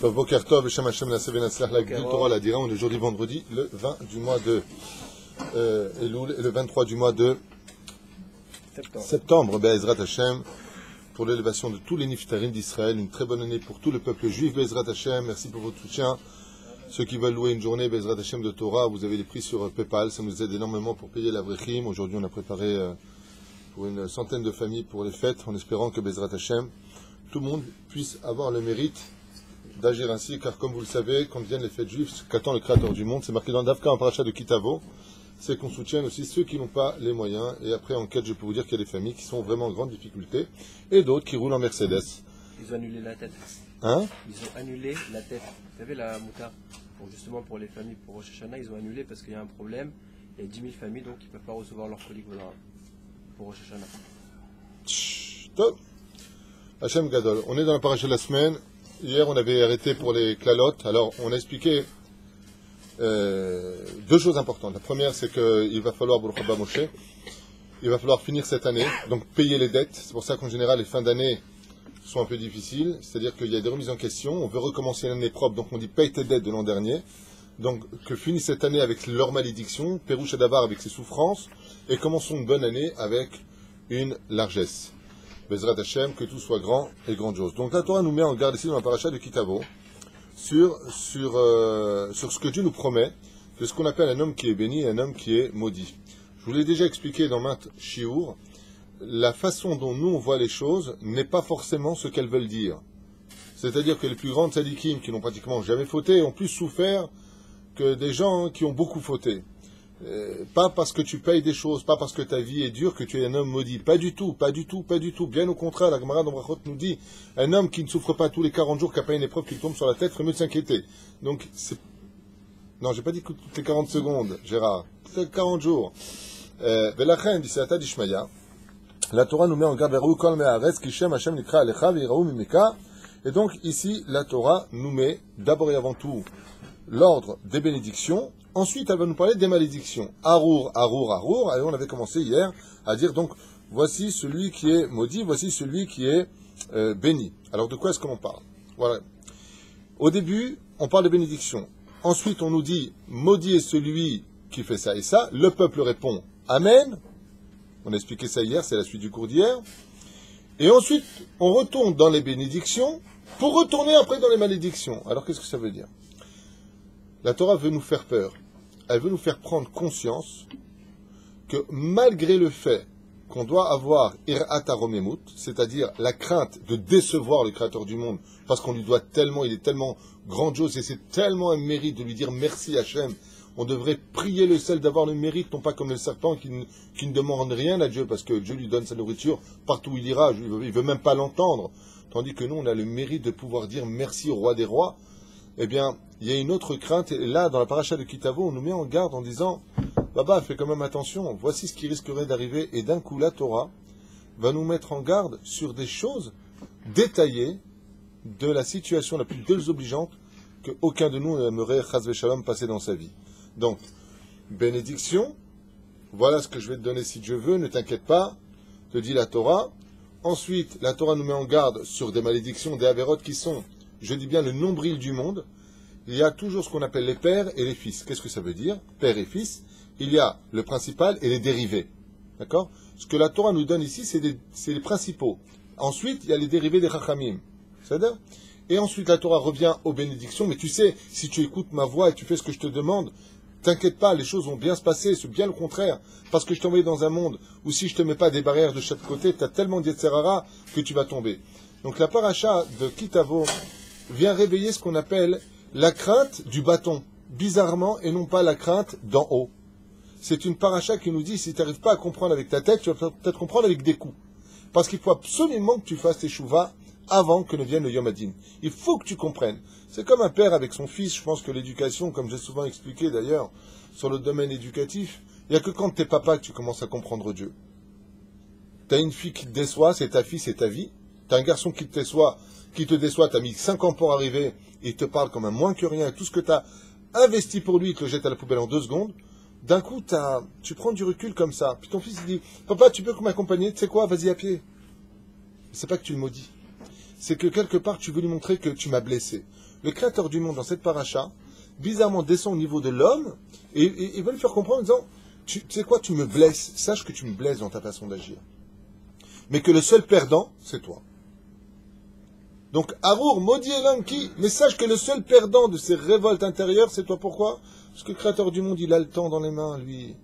Boker Tov, Hashem Hashem Nasseh Benatzlach, la Gdul Torah, la Dira, on est aujourd'hui vendredi, le 20 du mois de Elul, et le 23 du mois de septembre, Be'ezrat Hashem, pour l'élévation de tous les Niftarim d'Israël, une très bonne année pour tout le peuple juif, Be'ezrat Hashem, merci pour votre soutien. Ceux qui veulent louer une journée, Be'ezrat Hashem de Torah, vous avez les prix sur PayPal, ça nous aide énormément pour payer la Vrechim. Aujourd'hui, on a préparé pour une centaine de familles pour les fêtes, en espérant que Be'ezrat Hashem, tout le monde puisse avoir le mérite d'agir ainsi, car comme vous le savez, quand viennent les fêtes juives, ce qu'attend le Créateur du monde, c'est marqué dans Davka en paracha de Kitavo, c'est qu'on soutienne aussi ceux qui n'ont pas les moyens. Et après, en quête, je peux vous dire qu'il y a des familles qui sont vraiment en grande difficulté, et d'autres qui roulent en Mercedes. Ils ont annulé la tête. Hein? Ils ont annulé la tête. Vous savez, la moutarde, justement pour les familles, pour Rosh Hashanah, ils ont annulé parce qu'il y a un problème. Il y a 10 000 familles donc qui ne peuvent pas recevoir leur colis pour Rosh Hashanah. Top. Hachem Gadol. On est dans la paracha de la semaine. Hier, on avait arrêté pour les clalotes. Alors, on a expliqué deux choses importantes. La première, c'est qu'il va falloir, Baruch Haba Moshe, il va falloir finir cette année, donc payer les dettes. C'est pour ça qu'en général, les fins d'année sont un peu difficiles. C'est-à-dire qu'il y a des remises en question. On veut recommencer l'année propre, donc on dit paye tes dettes de l'an dernier. Donc, que finisse cette année avec leur malédiction, Pérouche Davar avec ses souffrances, et commençons une bonne année avec une largesse. Bezrat Hashem, que tout soit grand et grandiose. Donc la Torah nous met en garde ici dans la paracha de Kitavo sur ce que Dieu nous promet de ce qu'on appelle un homme qui est béni et un homme qui est maudit. Je vous l'ai déjà expliqué dans maintes chiour, la façon dont nous on voit les choses n'est pas forcément ce qu'elles veulent dire. C'est-à-dire que les plus grandes tzadikim qui n'ont pratiquement jamais fauté ont plus souffert que des gens qui ont beaucoup fauté. Pas parce que tu payes des choses, pas parce que ta vie est dure que tu es un homme maudit. Pas du tout, pas du tout, pas du tout. Bien au contraire, la Gemara dans Brachot nous dit, un homme qui ne souffre pas tous les 40 jours, qui n'a pas une épreuve qui tombe sur la tête, ferait mieux de s'inquiéter. Donc, c'est... Non, j'ai pas dit que toutes les 40 secondes, Gérard. Toutes les 40 jours. Velachem, dit Seata d'Ishmaya. La Torah nous met en garde vers eux, Kol Me'aretz, Kishem Hashem Nikra Alecha, Ve'iraou Mimeka. Et donc, ici, la Torah nous met, d'abord et avant tout, l'ordre des bénédictions. Ensuite, elle va nous parler des malédictions. Arour, Arour, Arour. Et on avait commencé hier à dire, donc, voici celui qui est maudit, voici celui qui est béni. Alors, de quoi est-ce qu'on parle? Voilà. Au début, on parle de bénédiction. Ensuite, on nous dit, maudit est celui qui fait ça et ça. Le peuple répond, Amen. On a expliqué ça hier, c'est la suite du cours d'hier. Et ensuite, on retourne dans les bénédictions pour retourner après dans les malédictions. Alors, qu'est-ce que ça veut dire? La Torah veut nous faire peur. Elle veut nous faire prendre conscience que malgré le fait qu'on doit avoir Irat HaRomemut, c'est-à-dire la crainte de décevoir le Créateur du monde, parce qu'on lui doit tellement, il est tellement grandiose et c'est tellement un mérite de lui dire merci Hachem. On devrait prier le ciel d'avoir le mérite, non pas comme le serpent qui ne demande rien à Dieu, parce que Dieu lui donne sa nourriture partout où il ira, il ne veut même pas l'entendre. Tandis que nous, on a le mérite de pouvoir dire merci au roi des rois. Eh bien, il y a une autre crainte, et là, dans la paracha de Kitavo, on nous met en garde en disant, Baba, fais quand même attention, voici ce qui risquerait d'arriver, et d'un coup, la Torah va nous mettre en garde sur des choses détaillées de la situation la plus désobligeante qu'aucun de nous n'aimerait, chas v'shalom, passer dans sa vie. Donc, bénédiction, voilà ce que je vais te donner si Dieu veut, ne t'inquiète pas, te dit la Torah. Ensuite, la Torah nous met en garde sur des malédictions, des avérotes qui sont, je dis bien, le nombril du monde. Il y a toujours ce qu'on appelle les pères et les fils. Qu'est-ce que ça veut dire? Père et fils. Il y a le principal et les dérivés. D'accord? Ce que la Torah nous donne ici, c'est les principaux. Ensuite, il y a les dérivés des chachamim. C'est-à-dire? Et ensuite, la Torah revient aux bénédictions. Mais tu sais, si tu écoutes ma voix et tu fais ce que je te demande, t'inquiète pas, les choses vont bien se passer. C'est bien le contraire. Parce que je t'ai envoyé dans un monde où si je te mets pas des barrières de chaque côté, tu as tellement d'Yetzerara que tu vas tomber. Donc la paracha de Kitavo vient réveiller ce qu'on appelle la crainte du bâton, bizarrement, et non pas la crainte d'en haut. C'est une paracha qui nous dit, si tu n'arrives pas à comprendre avec ta tête, tu vas peut-être comprendre avec des coups. Parce qu'il faut absolument que tu fasses tes chouvas avant que ne vienne le Yom Hadin. Il faut que tu comprennes. C'est comme un père avec son fils. Je pense que l'éducation, comme j'ai souvent expliqué d'ailleurs, sur le domaine éducatif, il n'y a que quand t'es papa que tu commences à comprendre Dieu. T'as une fille qui te déçoit, c'est ta fille, c'est ta vie. T'as un garçon qui te déçoit, t'as mis 5 ans pour arriver, et il te parle comme un moins que rien, et tout ce que t'as investi pour lui, il te le jette à la poubelle en 2 secondes. D'un coup, tu prends du recul comme ça. Puis ton fils, il dit, papa, tu peux m'accompagner? Tu sais quoi? Vas-y à pied. C'est pas que tu le maudis. c'est que quelque part tu veux lui montrer que tu m'as blessé. Le créateur du monde dans cette paracha, bizarrement descend au niveau de l'homme et veut lui faire comprendre en disant, tu sais quoi, tu me blesses, sache que tu me blesses dans ta façon d'agir. Mais que le seul perdant, c'est toi. Donc, Arour, maudit est l'homme qui, mais sache que le seul perdant de ces révoltes intérieures, c'est toi. Pourquoi? Parce que le créateur du monde, il a le temps dans les mains, lui.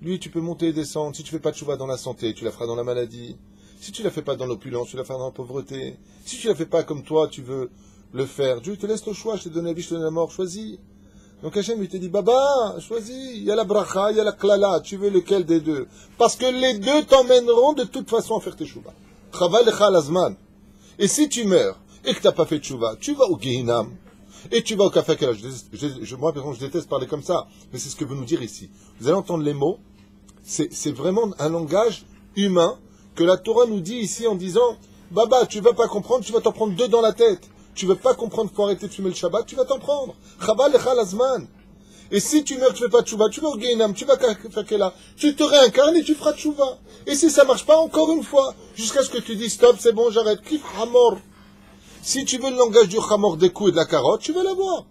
Lui, tu peux monter et descendre. Si tu fais pas de chouva dans la santé, tu la feras dans la maladie. Si tu la fais pas dans l'opulence, tu la feras dans la pauvreté. Si tu la fais pas comme toi, tu veux le faire. Dieu te laisse le choix, je t'ai donné la vie, je te donne la mort, choisis. Donc Hachem, il te dit, Baba, choisis. Il y a la bracha, il y a la klala, tu veux lequel des deux? Parce que les deux t'emmèneront de toute façon à faire tes chouva. Chaval lecha lazman. Et si tu meurs et que tu n'as pas fait de chouva, tu vas au Gehinam et tu vas au café. Moi, par exemple, je déteste parler comme ça, mais c'est ce que veut nous dire ici. Vous allez entendre les mots. C'est vraiment un langage humain que la Torah nous dit ici en disant, Baba, tu ne vas pas comprendre, tu vas t'en prendre deux dans la tête. Tu ne veux pas comprendre qu'il faut arrêter de fumer le Shabbat, tu vas t'en prendre. Chaval lecha lazman. Et si tu meurs, tu ne fais pas de chouva, tu vas au Gehinam, tu vas faire là, tu te réincarnes et tu feras de chouva. Et si ça ne marche pas, encore une fois, jusqu'à ce que tu dis stop, c'est bon, j'arrête. Kif hamor. Si tu veux le langage du hamor des coups et de la carotte, tu vas l'avoir.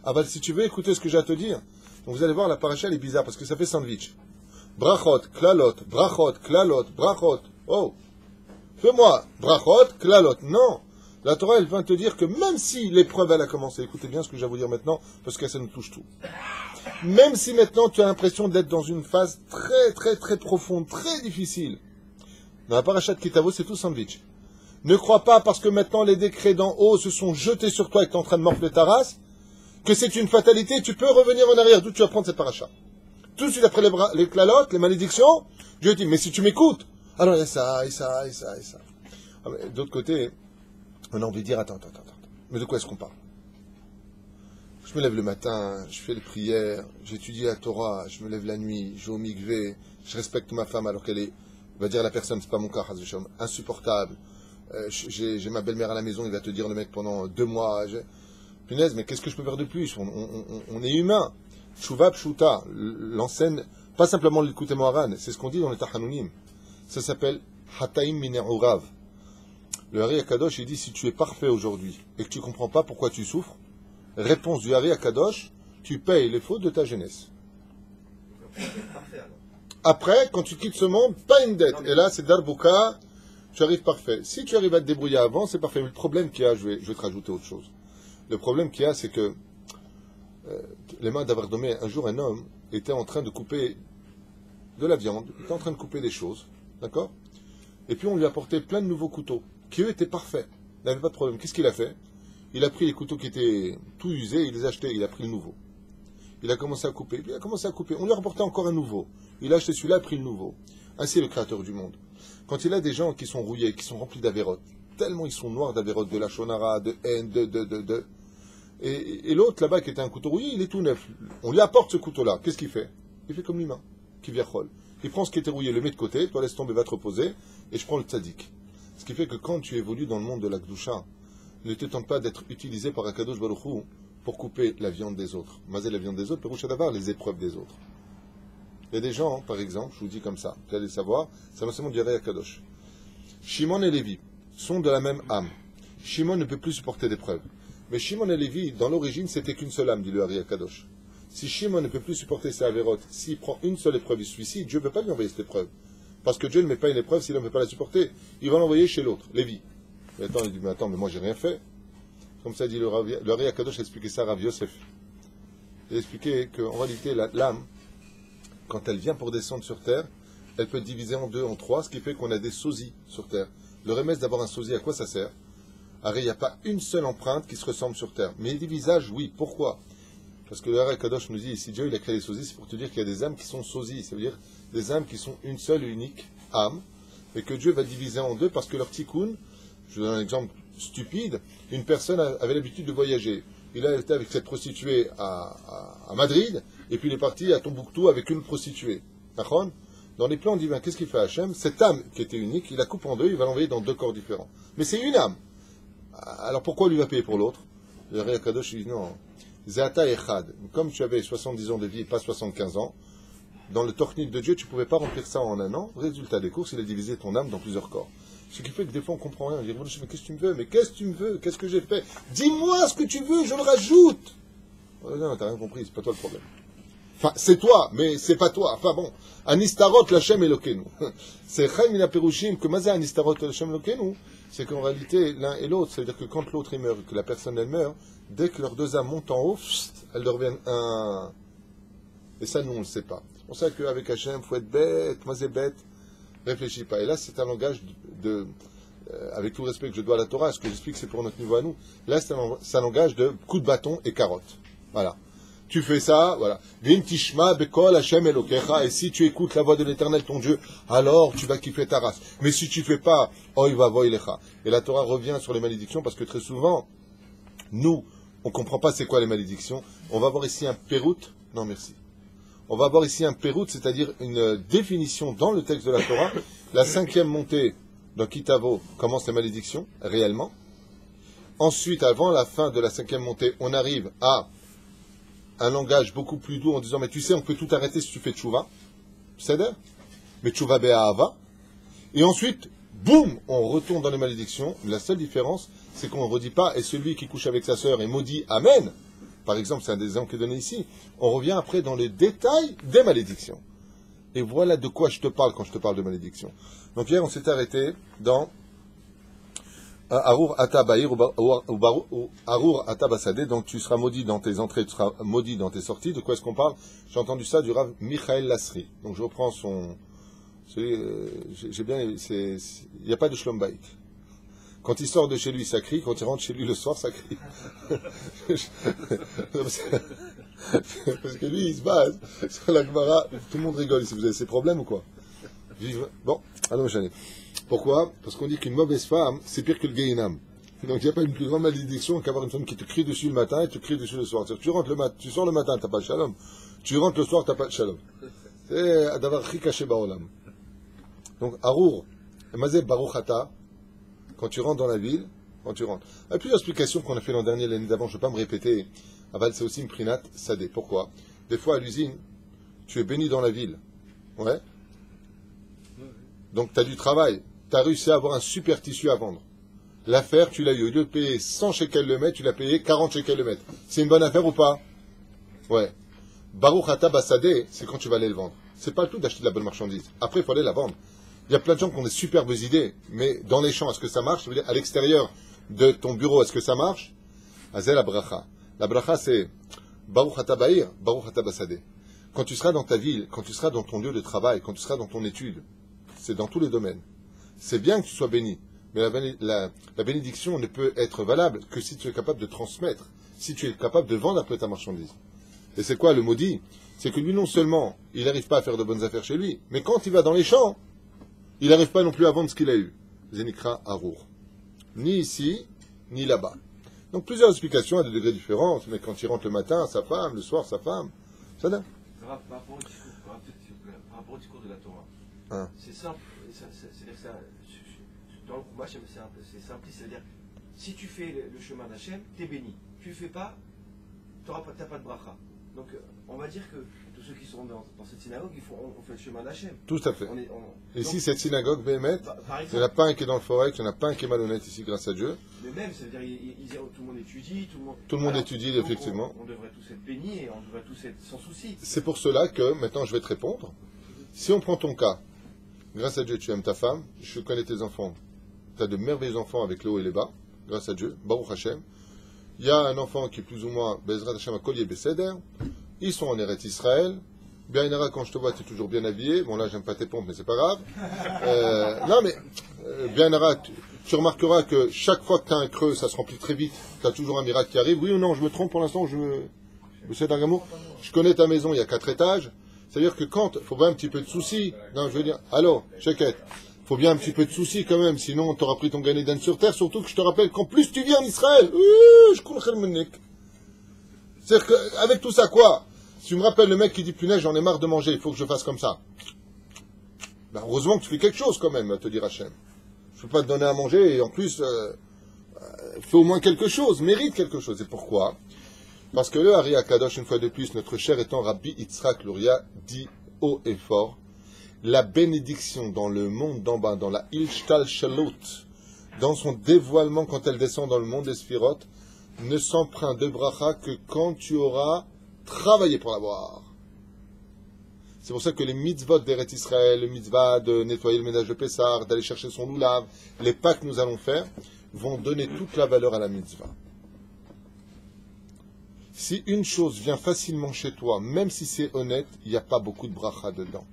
Ah bah, si tu veux écouter ce que j'ai à te dire. Donc vous allez voir, la paracha elle est bizarre parce que ça fait sandwich. Brachot, klalot, brachot, klalot, brachot. Oh. Fais-moi, brachot, klalot. Non. La Torah, elle vient te dire que même si l'épreuve, elle a commencé, écoutez bien ce que j'ai à vous dire maintenant, parce que ça nous touche tout. Même si maintenant tu as l'impression d'être dans une phase très, très, très profonde, très difficile, dans la paracha de Kitavo, c'est tout sandwich. Ne crois pas, parce que maintenant les décrets d'en haut se sont jetés sur toi et que tu es en train de morfler ta race, que c'est une fatalité, tu peux revenir en arrière, d'où tu vas prendre cette paracha. Tout de suite après les clalotes, les malédictions, Dieu dit, mais si tu m'écoutes, alors il y a ça, et ça, et ça, et ça. Ah, d'autre côté, on a envie de dire, attends, mais de quoi est-ce qu'on parle? Je me lève le matin, je fais les prières, j'étudie la Torah, je me lève la nuit, je vais au mikvé, je respecte ma femme alors qu'elle est, on va dire la personne, c'est pas mon cas, insupportable. J'ai ma belle-mère à la maison, il va te dire le mec pendant 2 mois. Punaise, mais qu'est-ce que je peux faire de plus? On est humain. Tshuva pshuta, l'enseigne, pas simplement l'écouter Moharan, c'est ce qu'on dit dans les Tachanunim. Ça s'appelle Hataim Mine'urav. Le Hari Akadosh, il dit, si tu es parfait aujourd'hui et que tu ne comprends pas pourquoi tu souffres, réponse du Hari Akadosh, tu payes les fautes de ta jeunesse. Après, quand tu quittes ce monde, pas une dette. Et là, c'est Darbuka, tu arrives parfait. Si tu arrives à te débrouiller avant, c'est parfait. Mais le problème qu'il y a, je vais te rajouter autre chose. Le problème qu'il y a, c'est que les mains d'Avardomé, un jour, un homme était en train de couper de la viande, il était en train de couper des choses, d'accord? Et puis on lui a apporté plein de nouveaux couteaux, qui eux étaient parfaits. Il n'avait pas de problème. Qu'est-ce qu'il a fait? Il a pris les couteaux qui étaient tout usés, il les a achetés, il a pris le nouveau. Il a commencé à couper, puis il a commencé à couper. On lui a rapporté encore un nouveau. Il a acheté celui-là, a pris le nouveau. Ainsi est le créateur du monde. Quand il a des gens qui sont rouillés, qui sont remplis d'avérotes, tellement ils sont noirs d'avérotes, de la shonara, de haine, Et l'autre là-bas qui était un couteau rouillé, il est tout neuf. On lui apporte ce couteau-là. Qu'est-ce qu'il fait? Il fait comme l'humain, qui viachol. Il prend ce qui était rouillé, le met de côté, toi laisse tomber, va te reposer, et je prends le tzaddik. Ce qui fait que quand tu évolues dans le monde de la Gdusha, ne te tente pas d'être utilisé par Akadosh Baruch Hu pour couper la viande des autres. Maser la viande des autres, Peroucha d'avoir les épreuves des autres. Il y a des gens, par exemple, je vous dis comme ça, vous allez savoir, c'est l'enseignement du Hari Akadosh. Shimon et Lévi sont de la même âme. Shimon ne peut plus supporter l'épreuve. Mais Shimon et Lévi, dans l'origine, c'était qu'une seule âme, dit le Hari Akadosh. Si Shimon ne peut plus supporter ses avérotes, s'il prend une seule épreuve, il se suicide, Dieu ne peut pas lui envoyer cette épreuve. Parce que Dieu ne met pas une épreuve s'il ne peut pas la supporter. Il va l'envoyer chez l'autre, Lévi. Et attends, il dit, mais attends, mais moi j'ai rien fait. Comme ça dit le Hari Akadosh a expliqué ça à Rav Yosef. Il a expliqué qu'en réalité, l'âme, quand elle vient pour descendre sur terre, elle peut être divisée en 2, en 3, ce qui fait qu'on a des sosies sur terre. Le remède d'avoir un sosie, à quoi ça sert? Il n'y a pas une seule empreinte qui se ressemble sur terre. Mais des visages, oui. Pourquoi? Parce que le Hari Akadosh nous dit, si Dieu il a créé les sosies, c'est pour te dire qu'il y a des âmes qui sont sosies. Ça veut dire des âmes qui sont une seule et unique âme. Et que Dieu va diviser en 2 parce que leur tikkun, je vous donne un exemple stupide, une personne avait l'habitude de voyager. Il a été avec cette prostituée à Madrid, et puis il est parti à Tombouctou avec une prostituée. Dans les plans divins, qu'est-ce qu'il fait Hachem? Cette âme qui était unique, il la coupe en 2, il va l'envoyer dans 2 corps différents. Mais c'est une âme. Alors pourquoi lui va payer pour l'autre? Le Hari Akadosh dit non. Zata Echad. Comme tu avais 70 ans de vie et pas 75 ans, dans le tornit de Dieu, tu ne pouvais pas remplir ça en un an. Résultat des courses, il a divisé ton âme dans plusieurs corps. Ce qui fait que des fois on comprend rien. On dit, mais qu'est-ce que tu me veux? Mais qu'est-ce que tu me veux? Qu'est-ce que j'ai fait? Dis-moi ce que tu veux, je le rajoute. Oh, non, t'as rien compris, c'est pas toi le problème. Enfin, c'est toi, mais c'est pas toi. Enfin bon, Anistarot Lachem Elokenu. C'est Chaim Mina Perushim que Mazé Anistarot Lachem Elokenu. C'est qu'en réalité, l'un et l'autre, c'est-à-dire que quand l'autre il meurt, que la personne elle meurt, dès que leurs deux âmes montent en haut, elles deviennent un. Et ça, nous, on ne le sait pas. C'est pour ça qu'avec Hachem, il faut être bête, Mazé bête, réfléchis pas. Et là, c'est un langage avec tout le respect que je dois à la Torah, ce que j'explique, c'est pour notre niveau à nous. Là, c'est un langage de coup de bâton et carotte. Voilà. Tu fais ça, voilà. Vim tishma bekol Hashem elokecha. Et si tu écoutes la voix de l'Éternel, ton Dieu, alors tu vas kiffer ta race. Mais si tu fais pas, oy va voy lecha. Et la Torah revient sur les malédictions parce que très souvent, nous, on comprend pas c'est quoi les malédictions. On va voir ici un pérout. Non, merci. On va voir ici un pérout, c'est-à-dire une définition dans le texte de la Torah. La 5e montée dans Kitavo commence les malédictions, réellement. Ensuite, avant la fin de la 5e montée, on arrive à un langage beaucoup plus doux en disant, mais tu sais, on peut tout arrêter si tu fais tchouva. C'est-à-dire, mais tchouva be'ahava. Et ensuite, boum, on retourne dans les malédictions. La seule différence, c'est qu'on ne redit pas, et celui qui couche avec sa sœur est maudit, amen. Par exemple, c'est un des exemples qui est donné ici. On revient après dans les détails des malédictions. Et voilà de quoi je te parle quand je te parle de malédiction. Donc hier, on s'est arrêté dans Arur Atabaïr ou Arur Atabasade, donc tu seras maudit dans tes entrées, tu seras maudit dans tes sorties. De quoi est-ce qu'on parle? J'ai entendu ça du Rav Michael Lasri. Donc je reprends son. J'ai bien. Il n'y a pas de Shlom Bayit. Quand il sort de chez lui, ça crie. Quand il rentre chez lui le soir, ça crie. Parce que lui, il se base sur la Gemara. Tout le monde rigole ici. Vous avez ces problèmes ou quoi? Bon, allons enchaîner. Pourquoi? Parce qu'on dit qu'une mauvaise femme, c'est pire que le Gehinam. Donc il n'y a pas une plus grande malédiction qu'avoir une femme qui te crie dessus le matin et te crie dessus le soir. Tu sors le matin, tu n'as pas de shalom. Tu rentres le soir, tu n'as pas de shalom. C'est d'avoir caché baolam. Donc, Arur, Mazé Baruchata, quand tu rentres dans la ville, quand tu rentres. Il y a plusieurs explications qu'on a fait l'an dernier, l'année d'avant, je ne vais pas me répéter. Aval, c'est aussi une prinat sadé. Pourquoi? Des fois, à l'usine, tu es béni dans la ville. Ouais. Donc, tu as du travail. Tu as réussi à avoir un super tissu à vendre. L'affaire, tu l'as eu. Au lieu de payer 100 shekels le mètre, tu l'as payé 40 shekels le mètre. C'est une bonne affaire ou pas? Ouais. Baruch Ata Basadeh, c'est quand tu vas aller le vendre. C'est pas le tout d'acheter de la bonne marchandise. Après, il faut aller la vendre. Il y a plein de gens qui ont des superbes idées, mais dans les champs, est-ce que ça marche? Je veux dire, à l'extérieur de ton bureau, est-ce que ça marche? Azel la bracha. La bracha, c'est Baruch Ata Ba'ir, Baruch Ata Basadeh. Quand tu seras dans ta ville, quand tu seras dans ton lieu de travail, quand tu seras dans ton étude, c'est dans tous les domaines. C'est bien que tu sois béni, mais la bénédiction ne peut être valable que si tu es capable de transmettre, si tu es capable de vendre après ta marchandise. Et c'est quoi le maudit? C'est que lui, non seulement, il n'arrive pas à faire de bonnes affaires chez lui, mais quand il va dans les champs, il n'arrive pas non plus à vendre ce qu'il a eu. Zénikra Arour. Ni ici, ni là-bas. Donc plusieurs explications à des degrés différents, mais quand il rentre le matin, sa femme, le soir, sa femme, ça donne. Par rapport au discours de la Torah, Hein. c'est simple, c'est-à-dire que ça, dans le Chumash, c'est simple, c'est-à-dire si tu fais le chemin d'Hachem, t'es béni. Tu ne fais pas, tu n'as pas de bracha. Donc on va dire que tous ceux qui sont dans cette synagogue, on fait le chemin d'Hachem. Tout à fait. Ici, donc, cette synagogue, Béhémet, il n'y en a pas un qui est dans le forêt, il n'y en a pas un qui est malhonnête ici, grâce à Dieu. Mais même, ça veut dire tout le monde étudie, tout le monde étudie, donc effectivement. On devrait tous être bénis et on devrait tous être sans souci. C'est pour cela que, maintenant, je vais te répondre. Si on prend ton cas, grâce à Dieu, tu aimes ta femme, je connais tes enfants, tu as de merveilleux enfants avec le haut et les bas, grâce à Dieu, Baruch Hashem. Il y a un enfant qui est plus ou moins, Bezrat Hashem, à Collier Besséder, ils sont en Eretz Israël. Bien Inara, quand je te vois, tu es toujours bien habillé. Bon, là, j'aime pas tes pompes, mais c'est pas grave. Non, mais, bien Inara, tu remarqueras que chaque fois que tu as un creux, ça se remplit très vite. Tu as toujours un miracle qui arrive. Oui ou non, je me trompe pour l'instant, je connais ta maison, il y a 4 étages. C'est-à-dire que quand, faut bien un petit peu de soucis. Non, je veux dire, allô, checkette. Faut bien un petit peu de soucis quand même, sinon tu auras pris ton Gan Eden sur terre, surtout que je te rappelle qu'en plus tu viens en Israël. Je connais le mec. C'est-à-dire qu'avec tout ça, quoi? Si tu me rappelles le mec qui dit punaise, j'en ai marre de manger, il faut que je fasse comme ça. Ben, heureusement que tu fais quelque chose quand même, te dire Hachem. Je ne peux pas te donner à manger et en plus, fais au moins quelque chose, mérite quelque chose. Et pourquoi? Parce que le Hari Akadosh, une fois de plus, notre cher étant Rabbi Yitzhak Luria, dit haut et fort, la bénédiction dans le monde d'en bas, dans la Ilshtal Shalut, dans son dévoilement quand elle descend dans le monde des Sphirot, ne s'emprunte de bracha que quand tu auras travaillé pour l'avoir. C'est pour ça que les mitzvot d'Eretz Israël, le mitzvah de nettoyer le ménage de Pessah, d'aller chercher son loulav, les pas que nous allons faire, vont donner toute la valeur à la mitzvah. Si une chose vient facilement chez toi, même si c'est honnête, il n'y a pas beaucoup de bracha dedans.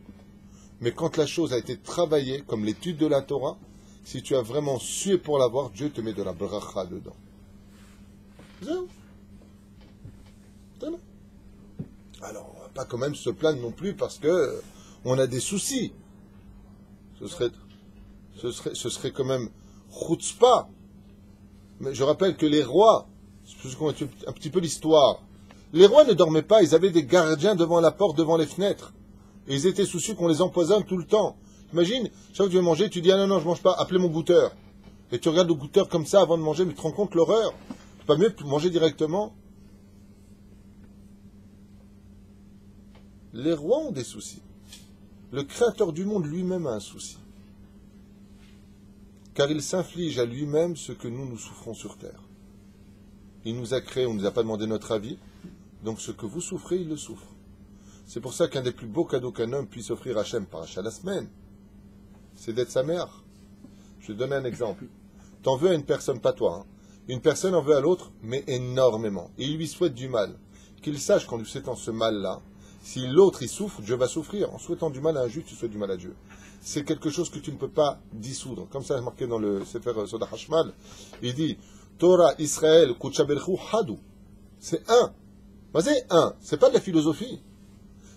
Mais quand la chose a été travaillée, comme l'étude de la Torah, si tu as vraiment sué pour l'avoir, Dieu te met de la bracha dedans. Zéro. Alors, on ne va pas quand même se plaindre non plus parce que on a des soucis. Ce serait quand même chutzpah. Mais je rappelle que les rois, un petit peu l'histoire, les rois ne dormaient pas, ils avaient des gardiens devant la porte, devant les fenêtres. Et ils étaient soucieux qu'on les empoisonne tout le temps. Imagine, chaque fois que tu veux manger, tu dis « Ah non, non, je ne mange pas, appelez mon goûteur. » Et tu regardes le goûteur comme ça avant de manger, mais tu te rends compte l'horreur. C'est pas mieux de manger directement. Les rois ont des soucis. Le Créateur du monde lui-même a un souci. Car il s'inflige à lui-même ce que nous souffrons sur terre. Il nous a créés, on ne nous a pas demandé notre avis. Donc ce que vous souffrez, il le souffre. C'est pour ça qu'un des plus beaux cadeaux qu'un homme puisse offrir à Hachem par la semaine, c'est d'être sa mère. Je vais te donner un exemple. T'en veux à une personne, pas toi. Une personne en veut à l'autre, mais énormément. Et il lui souhaite du mal. Qu'il sache qu'en lui souhaitant ce mal-là, si l'autre y souffre, Dieu va souffrir. En souhaitant du mal à un juif, tu souhaites du mal à Dieu. C'est quelque chose que tu ne peux pas dissoudre. Comme ça, c'est marqué dans le Sefer Soda Hashmal. Il dit, Torah, Israël, Kuchaberchu, Hadou. C'est un. Vas-y, un. C'est pas de la philosophie.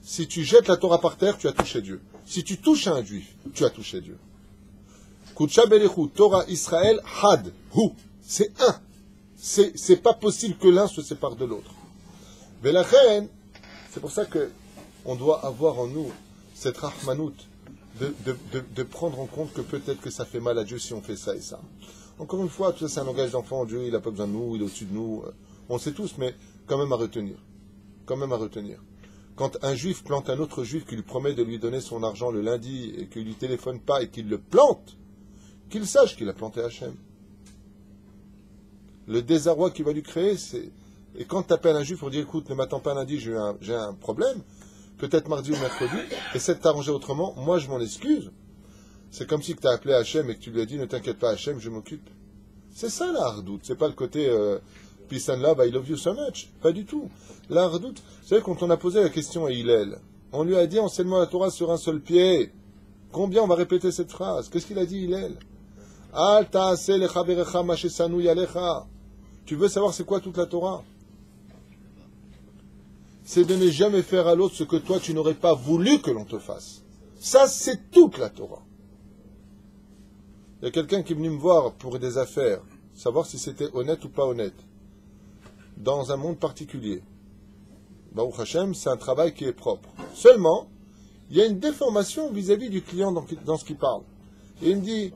Si tu jettes la Torah par terre, tu as touché Dieu. Si tu touches à un juif, tu as touché Dieu. Kuchaberchu, Torah, Israël, Had, Hu. C'est un. C'est pas possible que l'un se sépare de l'autre. Mais la reine, c'est pour ça que on doit avoir en nous cette rahmanout de prendre en compte que peut-être que ça fait mal à Dieu si on fait ça et ça. Encore une fois, tout ça c'est un langage d'enfant. Dieu, il n'a pas besoin de nous, il est au-dessus de nous. On le sait tous, mais quand même à retenir. Quand même à retenir. Quand un juif plante un autre juif qui lui promet de lui donner son argent le lundi et qu'il ne lui téléphone pas et qu'il le plante, qu'il sache qu'il a planté Hachem. Le désarroi qu'il va lui créer, c'est... Et quand tu appelles un juif pour dire, écoute, ne m'attends pas lundi, j'ai un problème, peut-être mardi ou mercredi, essaie de t'arranger autrement, moi je m'en excuse. C'est comme si tu as appelé Hachem et que tu lui as dit, ne t'inquiète pas Hachem, je m'occupe. C'est ça la hardoute, c'est pas le côté peace and love, I love you so much, pas du tout. La hardoute, vous savez, quand on a posé la question à Hillel, on lui a dit, enseigne-moi la Torah sur un seul pied. Combien on va répéter cette phrase? Qu'est-ce qu'il a dit Hillel? Al ta'aseh lecha berecha ma shesanu yalecha. Tu veux savoir c'est quoi toute la Torah? C'est de ne jamais faire à l'autre ce que toi tu n'aurais pas voulu que l'on te fasse. Ça, c'est toute la Torah. Il y a quelqu'un qui est venu me voir pour des affaires, savoir si c'était honnête ou pas honnête, dans un monde particulier. Baruch Hashem, c'est un travail qui est propre. Seulement, il y a une déformation vis-à-vis du client dans ce qu'il parle. Et il me dit,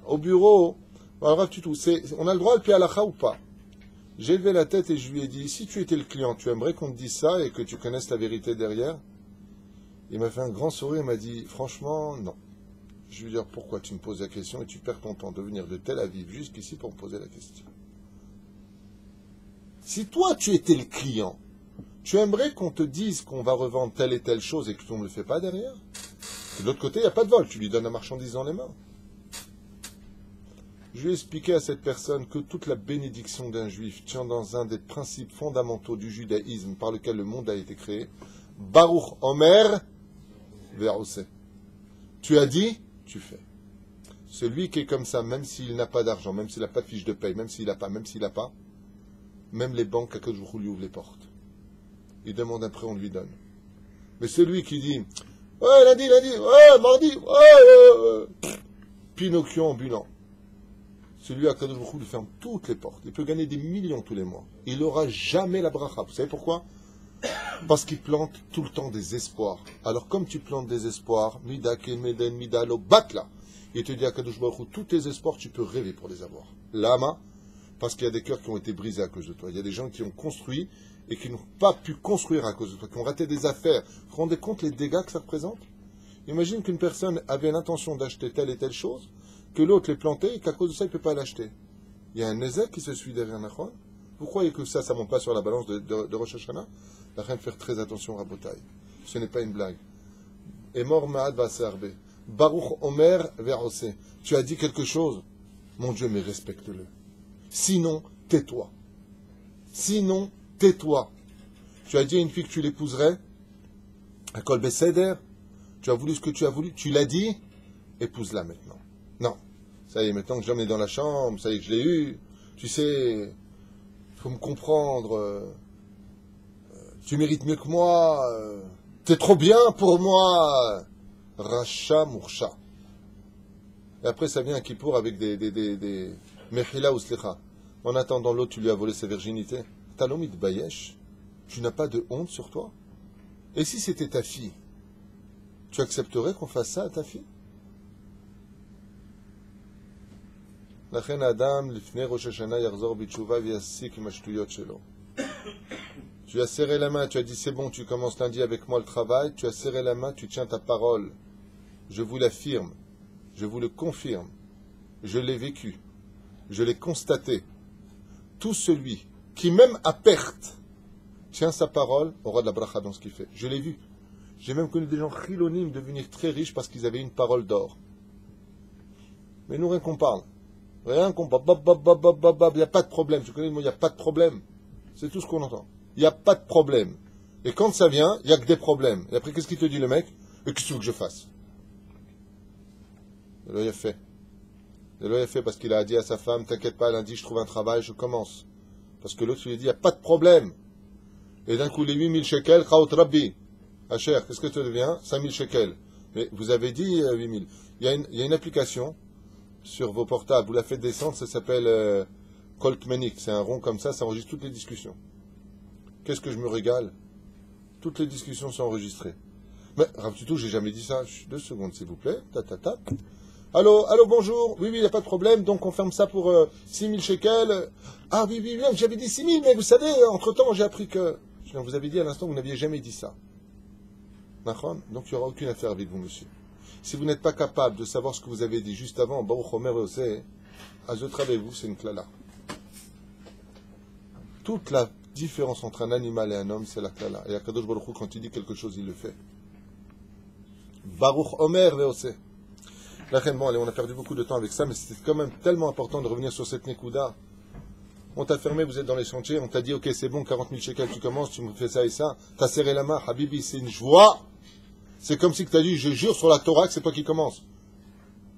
au bureau, alors, on a le droit de payer à l'akha ou pas? J'ai levé la tête et je lui ai dit, si tu étais le client, tu aimerais qu'on te dise ça et que tu connaisses la vérité derrière? Il m'a fait un grand sourire et m'a dit, franchement, non. Je lui ai dit, pourquoi tu me poses la question et tu perds ton temps de venir de Tel Aviv jusqu'ici pour me poser la question? Si toi, tu étais le client, tu aimerais qu'on te dise qu'on va revendre telle et telle chose et que tu ne le fais pas derrière? De l'autre côté, il n'y a pas de vol, tu lui donnes la marchandise dans les mains. Je lui ai expliqué à cette personne que toute la bénédiction d'un juif tient dans un des principes fondamentaux du judaïsme par lequel le monde a été créé. Baruch Omer Ve'oseh. Tu as dit, tu fais. Celui qui est comme ça, même s'il n'a pas d'argent, même s'il n'a pas de fiche de paye, même s'il n'a pas, même les banques à quel jour lui ouvrent les portes. Il demande un prêt, on lui donne. Mais celui qui dit, ouais, lundi, ouais, mardi, ouais, Pinocchio ambulant. Celui à Kadosh Baruch Hu lui ferme toutes les portes. Il peut gagner des millions tous les mois. Il n'aura jamais la bracha. Vous savez pourquoi? Parce qu'il plante tout le temps des espoirs. Alors comme tu plantes des espoirs, Mida Ken Meden Mida Lo Batla, il te dit à Kadosh Baruch Hu, tous tes espoirs, tu peux rêver pour les avoir. Lama, parce qu'il y a des cœurs qui ont été brisés à cause de toi. Il y a des gens qui ont construit et qui n'ont pas pu construire à cause de toi, qui ont raté des affaires. Vous vous rendez compte les dégâts que ça représente? Imagine qu'une personne avait l'intention d'acheter telle et telle chose, que l'autre l'ait planté et qu'à cause de ça, il ne peut pas l'acheter. Il y a un nézek qui se suit derrière Nachon. Vous croyez que ça ne monte pas sur la balance de Rosh Hashanah? La reine faire très attention à Botaï. Ce n'est pas une blague. Et mort Maad Vasarbe. Baruch Omer Verose. Tu as dit quelque chose? Mon Dieu, mais respecte-le. Sinon, tais-toi. Sinon, tais-toi. Tu as dit à une fille que tu l'épouserais? À Kol Beseder? Tu as voulu ce que tu as voulu? Tu l'as dit? Épouse-la maintenant. Non. Ça y est, maintenant que je l'emmène dans la chambre, ça y est que je l'ai eu. Tu sais, il faut me comprendre. Tu mérites mieux que moi. T'es trop bien pour moi. Racha Moursha. Et après, ça vient à Kippour avec des Mechila ou Slicha. En attendant, l'autre, tu lui as volé sa virginité. Talomit Bayesh. Tu n'as pas de honte sur toi? Et si c'était ta fille, tu accepterais qu'on fasse ça à ta fille? לכן האדם לפני ראש השנה יחזור בתשובה ויסיק עם השטויות שלו. Tu as serré la main, tu as dit c'est bon, tu commences lundi avec moi le travail, tu as serré la main, tu tiens ta parole. Je vous l'affirme, je vous le confirme, je l'ai vécu, je l'ai constaté. Tout celui qui même à perte tient sa parole aura de la bracha dans ce qu'il fait. Je l'ai vu. J'ai même connu des gens chilonimes devenir très riches parce qu'ils avaient une parole d'or. Mais nous rien qu'on parle. Rien qu'on parle. Il n'y a pas de problème. Tu connais le mot, il n'y a pas de problème. C'est tout ce qu'on entend. Il n'y a pas de problème. Et quand ça vient, il n'y a que des problèmes. Et après, qu'est-ce qu'il te dit le mec? Et qu'est-ce que tu veux que je fasse? Et là, il a fait. Et là, il a fait parce qu'il a dit à sa femme, t'inquiète pas, lundi, je trouve un travail, je commence. Parce que l'autre lui a dit, il n'y a pas de problème. Et d'un coup, les 8000 shekels, Chaot Rabbi. Hacher, qu'est-ce que ça devient? 5000 shekels. Mais vous avez dit 8000. Il y a une application sur vos portables, vous la faites descendre, ça s'appelle Coltmanic. C'est un rond comme ça enregistre toutes les discussions. Qu'est-ce que je me régale? Toutes les discussions sont enregistrées. Mais, Rav Tutou, j'ai jamais dit ça. 2 secondes, s'il vous plaît. Allô, bonjour. Oui, il n'y a pas de problème. Donc, on ferme ça pour 6000 shekels. Ah, oui, j'avais dit 6000, mais vous savez, entre-temps, j'ai appris que... Vous avez dit à l'instant que vous n'aviez jamais dit ça. Donc, il n'y aura aucune affaire avec vous, monsieur. Si vous n'êtes pas capable de savoir ce que vous avez dit juste avant, Baruch Omer Oseh, avec-vous, c'est une klala. Toute la différence entre un animal et un homme, c'est la klala. Et Akadosh Baruch Hu, quand il dit quelque chose, il le fait. Baruch Omer Oseh. Bon, allez, on a perdu beaucoup de temps avec ça, mais c'était quand même tellement important de revenir sur cette Nekuda. On t'a fermé, vous êtes dans les chantiers, on t'a dit, ok, c'est bon, 40 000 shekels, tu commences, tu me fais ça et ça. T'as serré la main, Habibi, c'est une joie. C'est comme si tu as dit, je jure sur la Torah que c'est toi qui commence.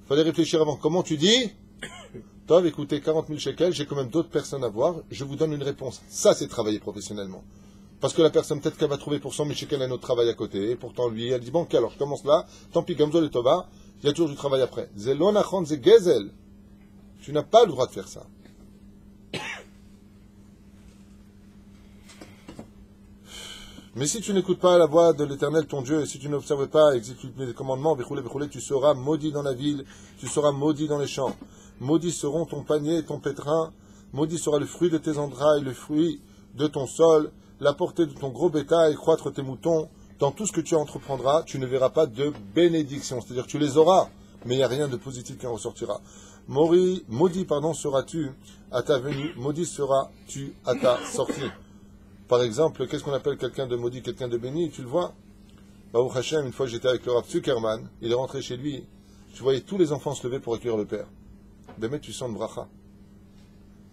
Fallait réfléchir avant. Comment tu dis? Toi, écoutez, 40 000 shekels, j'ai quand même d'autres personnes à voir, je vous donne une réponse. Ça, c'est travailler professionnellement. Parce que la personne, peut-être qu'elle va trouver pour 100 000 shekels un autre travail à côté, et pourtant lui, elle dit, bon, ok, alors je commence là, tant pis, Gamzo le Tova, il y a toujours du travail après. Zelon achon ze gezel. Tu n'as pas le droit de faire ça. Mais si tu n'écoutes pas la voix de l'Éternel, ton Dieu, et si tu n'observes pas, exécutes les commandements, tu seras maudit dans la ville, tu seras maudit dans les champs. Maudits seront ton panier et ton pétrin, maudit sera le fruit de tes entrailles, le fruit de ton sol, la portée de ton gros bétail, croître tes moutons. Dans tout ce que tu entreprendras, tu ne verras pas de bénédiction. C'est-à-dire que tu les auras, mais il n'y a rien de positif qui en ressortira. Maudit, seras-tu à ta venue, maudit seras-tu à ta sortie. Par exemple, qu'est-ce qu'on appelle quelqu'un de maudit, quelqu'un de béni? Tu le vois? Baruch Hashem, une fois j'étais avec le Rav Zuckerman, il est rentré chez lui, tu voyais tous les enfants se lever pour accueillir le père. Mais tu sens le bracha.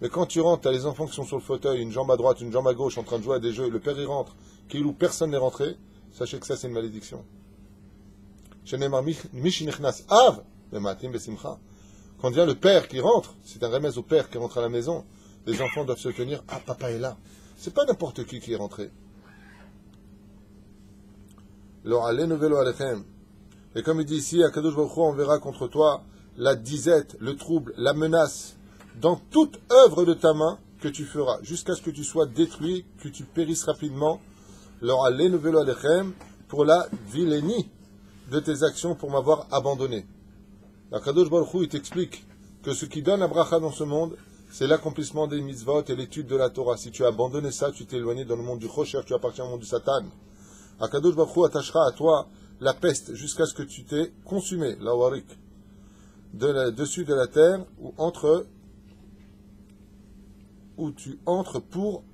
Mais quand tu rentres, tu as les enfants qui sont sur le fauteuil, une jambe à droite, une jambe à gauche, en train de jouer à des jeux, le père il rentre, qu'il ou personne n'est rentré, sachez que ça c'est une malédiction. Quand vient le père qui rentre, c'est un remède au père qui rentre à la maison, les enfants doivent se tenir, ah papa est là. C'est pas n'importe qui est rentré. Et comme il dit ici, Akadosh Baruch Hu enverra contre toi la disette, le trouble, la menace, dans toute œuvre de ta main que tu feras, jusqu'à ce que tu sois détruit, que tu périsses rapidement, pour la vilainie de tes actions pour m'avoir abandonné. Akadosh Baruch Hu, il t'explique que ce qui donne la bracha dans ce monde, c'est l'accomplissement des mitzvot et l'étude de la Torah. Si tu as abandonné ça, tu t'es éloigné dans le monde du Chosher, tu appartiens au monde du Satan. Akadosh Baruch Hu attachera à toi la peste jusqu'à ce que tu t'aies consumé, la warik, dessus de la terre, où tu entres pour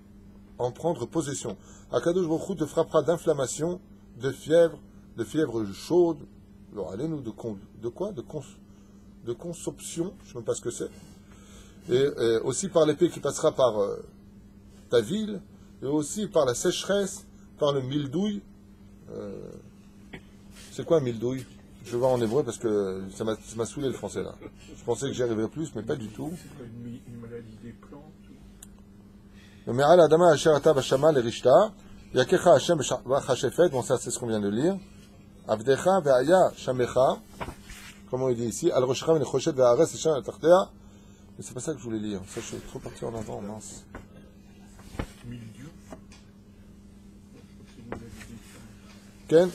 en prendre possession. Akadosh Baruch Hu te frappera d'inflammation, de fièvre chaude, alors allez-nous de quoi de consomption, je ne sais même pas ce que c'est, et aussi par l'épée qui passera par ta ville, et aussi par la sécheresse, par le c'est quoi un mildouille? Je vais voir en hébreu parce que ça m'a saoulé le français là. Je pensais que j'y arriverais plus, mais pas du tout. C'est pas une maladie des plantes. Bon, ça c'est ce qu'on vient de lire. Avdecha ve'aya shamecha, comment il dit ici, al roshcha v'nechoshet ve'ares eshan al-tachtea. Mais c'est pas ça que je voulais lire. Ça, je suis trop parti en avant, mince. Mildiou. Ken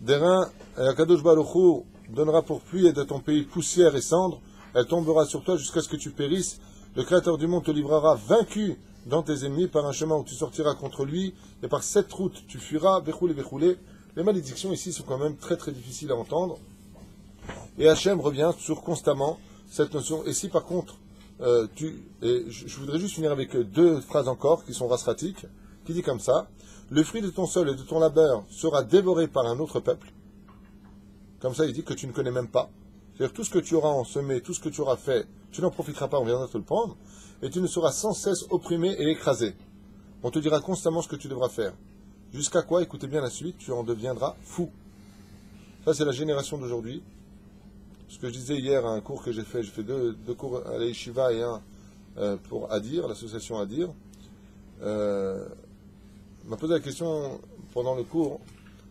D'airain, Akadosh Baruch Hu donnera pour pluie et de ton pays poussière et cendre. Elle tombera sur toi jusqu'à ce que tu périsses. Le Créateur du monde te livrera vaincu dans tes ennemis par un chemin où tu sortiras contre lui, et par cette route tu fuiras, béchoulé, béchoulé. Les malédictions ici sont quand même très très difficiles à entendre. Et Hachem revient sur constamment cette notion. Et si par contre, je voudrais juste finir avec deux phrases encore qui sont rasratiques, qui dit comme ça: le fruit de ton sol et de ton labeur sera dévoré par un autre peuple. Comme ça, il dit que tu ne connais même pas. C'est-à-dire tout ce que tu auras ensemé, tout ce que tu auras fait, tu n'en profiteras pas, on viendra te le prendre, et tu ne seras sans cesse opprimé et écrasé. On te dira constamment ce que tu devras faire. Jusqu'à quoi, écoutez bien la suite, tu en deviendras fou. Ça, c'est la génération d'aujourd'hui. Ce que je disais hier à un cours que j'ai fait deux cours à l'Yeshiva et un pour Adir, l'association Adir. M'a posé la question pendant le cours: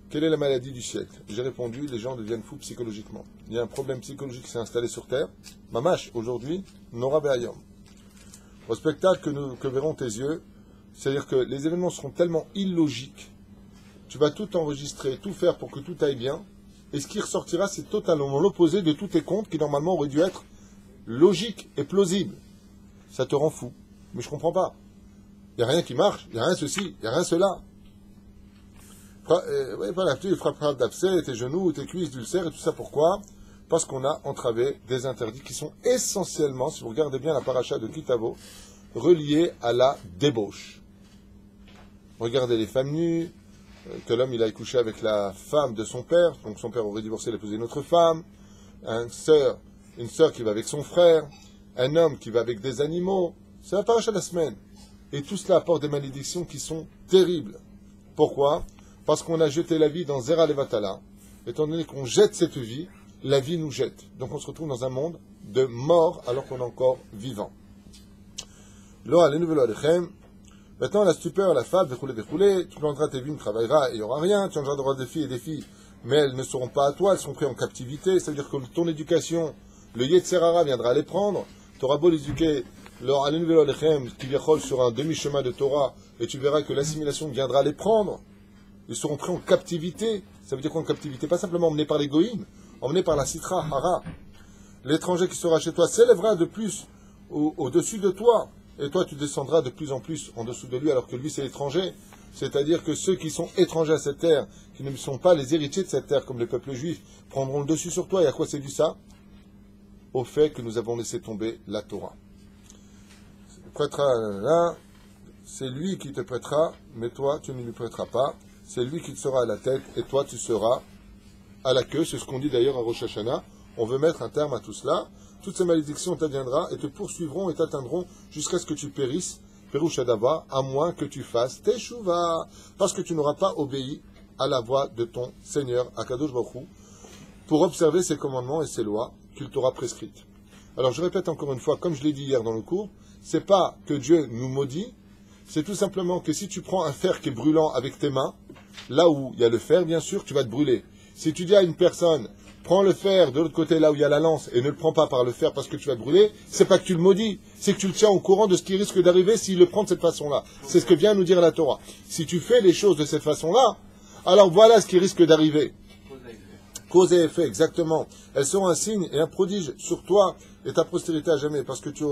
quelle est la maladie du siècle? J'ai répondu: les gens deviennent fous psychologiquement. Il y a un problème psychologique qui s'est installé sur Terre. Mamash, aujourd'hui, Nora Be'ayom. Au spectacle que verront tes yeux, c'est-à-dire que les événements seront tellement illogiques, tu vas tout enregistrer, tout faire pour que tout aille bien, et ce qui ressortira, c'est totalement l'opposé de tous tes comptes qui normalement auraient dû être logiques et plausibles. Ça te rend fou. Mais je comprends pas. Il n'y a rien qui marche, il n'y a rien ceci, il n'y a rien cela. Voilà, tu frapperas d'abcès, tes genoux, tes cuisses d'ulcères, et tout ça pourquoi? Parce qu'on a entravé des interdits qui sont essentiellement, si vous regardez bien la paracha de Kitavo, reliés à la débauche. Regardez les femmes nues, que l'homme il a couché avec la femme de son père, donc son père aurait divorcé, il a épousé une autre femme, une sœur qui va avec son frère, un homme qui va avec des animaux, c'est la paracha de la semaine. Et tout cela apporte des malédictions qui sont terribles. Pourquoi? Parce qu'on a jeté la vie dans Zera Levatala. Étant donné qu'on jette cette vie, la vie nous jette. Donc on se retrouve dans un monde de mort alors qu'on est encore vivant. Maintenant, la stupeur, la fable, tu planteras tes vignes, travailleras et il n'y aura rien. Tu engendreras des filles et des filles, mais elles ne seront pas à toi, elles seront prises en captivité. Ça veut dire que ton éducation, le Yetzerara viendra les prendre. Tu auras beau les éduquer, qui viennent sur un demi-chemin de Torah, et tu verras que l'assimilation viendra les prendre. Ils seront pris en captivité. Ça veut dire quoi en captivité? Pas simplement emmenés par les goïms, emmenés par la Sitra Hara. L'étranger qui sera chez toi s'élèvera de plus au-dessus de toi. Et toi, tu descendras de plus en plus en dessous de lui, alors que lui, c'est l'étranger. C'est-à-dire que ceux qui sont étrangers à cette terre, qui ne sont pas les héritiers de cette terre, comme les peuples juifs, prendront le dessus sur toi. Et à quoi c'est dû ça? Au fait que nous avons laissé tomber la Torah. Là, c'est lui qui te prêtera, mais toi, tu ne lui prêteras pas. C'est lui qui te sera à la tête, et toi, tu seras à la queue. C'est ce qu'on dit d'ailleurs à Rosh Hashanah. On veut mettre un terme à tout cela. Toutes ces malédictions t'adviendront et te poursuivront et t'atteindront jusqu'à ce que tu périsses, Perushadava, à moins que tu fasses Teshuvah, parce que tu n'auras pas obéi à la voix de ton Seigneur, Akadosh Baruch Hu, pour observer ses commandements et ses lois qu'il t'aura prescrites. Alors je répète encore une fois, comme je l'ai dit hier dans le cours, c'est pas que Dieu nous maudit, c'est tout simplement que si tu prends un fer qui est brûlant avec tes mains, là où il y a le fer, bien sûr, tu vas te brûler. Si tu dis à une personne, prends le fer de l'autre côté, là où il y a la lance, et ne le prends pas par le fer parce que tu vas te brûler, c'est pas que tu le maudis, c'est que tu le tiens au courant de ce qui risque d'arriver s'il le prend de cette façon-là. C'est ce que vient nous dire la Torah. Si tu fais les choses de cette façon-là, alors voilà ce qui risque d'arriver. Cause et effet, exactement. Elles seront un signe et un prodige sur toi et ta postérité à jamais, parce que tu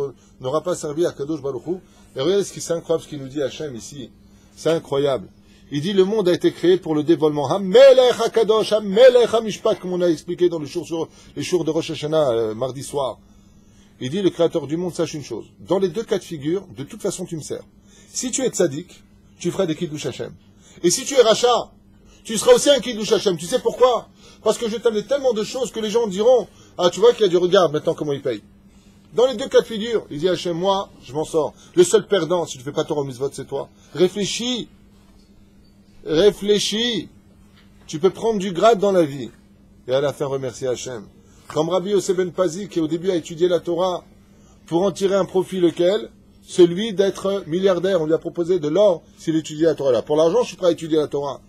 n'auras pas servi à Kadosh Baruch Hu. Et regardez c'est incroyable ce qu'il nous dit Hachem ici. C'est incroyable. Il dit le monde a été créé pour le dévoilement. Hamelech HaKadosh, Hamelech HaMishpat, comme on a expliqué dans les jours de Rosh Hashanah, mardi soir. Il dit le créateur du monde, sache une chose. Dans les deux cas de figure, de toute façon tu me sers. Si tu es tzaddik, tu feras des kiddush Hashem. Et si tu es rachat, tu seras aussi un kiddush Hashem. Tu sais pourquoi? Parce que je t'amène tellement de choses que les gens diront, ah tu vois qu'il y a du regard maintenant comment il paye. Dans les deux cas de figure, il dit Hashem, moi, je m'en sors. Le seul perdant, si tu ne fais pas Torah mitzvot, c'est toi. Réfléchis. Réfléchis. Tu peux prendre du grade dans la vie. Et à la fin, remercier Hashem. Comme Rabbi Yosef ben Pazi, qui au début a étudié la Torah, pour en tirer un profit lequel? Celui d'être milliardaire. On lui a proposé de l'or s'il étudiait la Torah. Là. Pour l'argent, je suis prêt à étudier la Torah.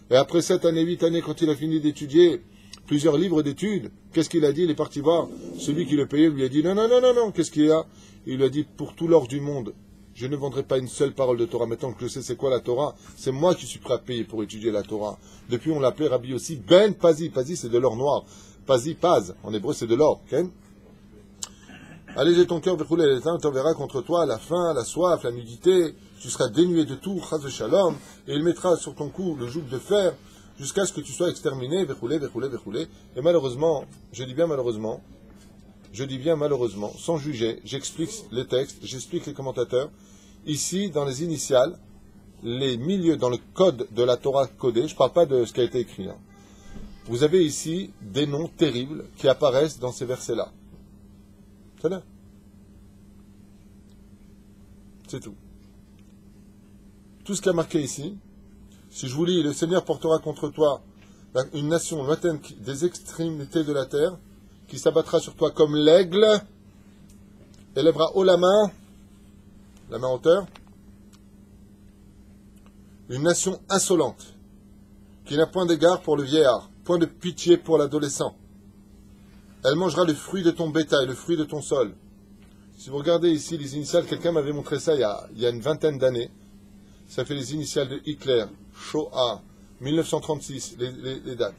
Et après 7 années, 8 années, quand il a fini d'étudier plusieurs livres d'études, qu'est-ce qu'il a dit? Il est parti voir celui qui le payait, lui a dit non, qu'est-ce qu'il y a? Il lui a dit, pour tout l'or du monde, je ne vendrai pas une seule parole de Torah. Maintenant que je sais c'est quoi la Torah, c'est moi qui suis prêt à payer pour étudier la Torah. Depuis, on l'appelait Rabbi aussi Ben Pazi. Pazi, c'est de l'or noir. Pazi, Paz. En hébreu, c'est de l'or. Okay? Allégez ton cœur, Vechoulé, on t'enverra contre toi la faim, la soif, la nudité. Tu seras dénué de tout, Chaz de Shalom, et il mettra sur ton cou le joug de fer, jusqu'à ce que tu sois exterminé, Vechoulé. Et malheureusement, je dis bien malheureusement, sans juger, j'explique les textes, j'explique les commentateurs. Ici, dans les initiales, les milieux, dans le code de la Torah codée, je ne parle pas de ce qui a été écrit, hein. Vous avez ici des noms terribles qui apparaissent dans ces versets-là. C'est là. C'est tout. Tout ce qui a marqué ici, si je vous lis, le Seigneur portera contre toi une nation lointaine des extrémités de la terre, qui s'abattra sur toi comme l'aigle, élèvera haut la main en hauteur, une nation insolente, qui n'a point d'égard pour le vieillard, point de pitié pour l'adolescent. Elle mangera le fruit de ton bétail, le fruit de ton sol. Si vous regardez ici les initiales, quelqu'un m'avait montré ça il y a une vingtaine d'années. Ça fait les initiales de Hitler, Shoah, 1936, les dates.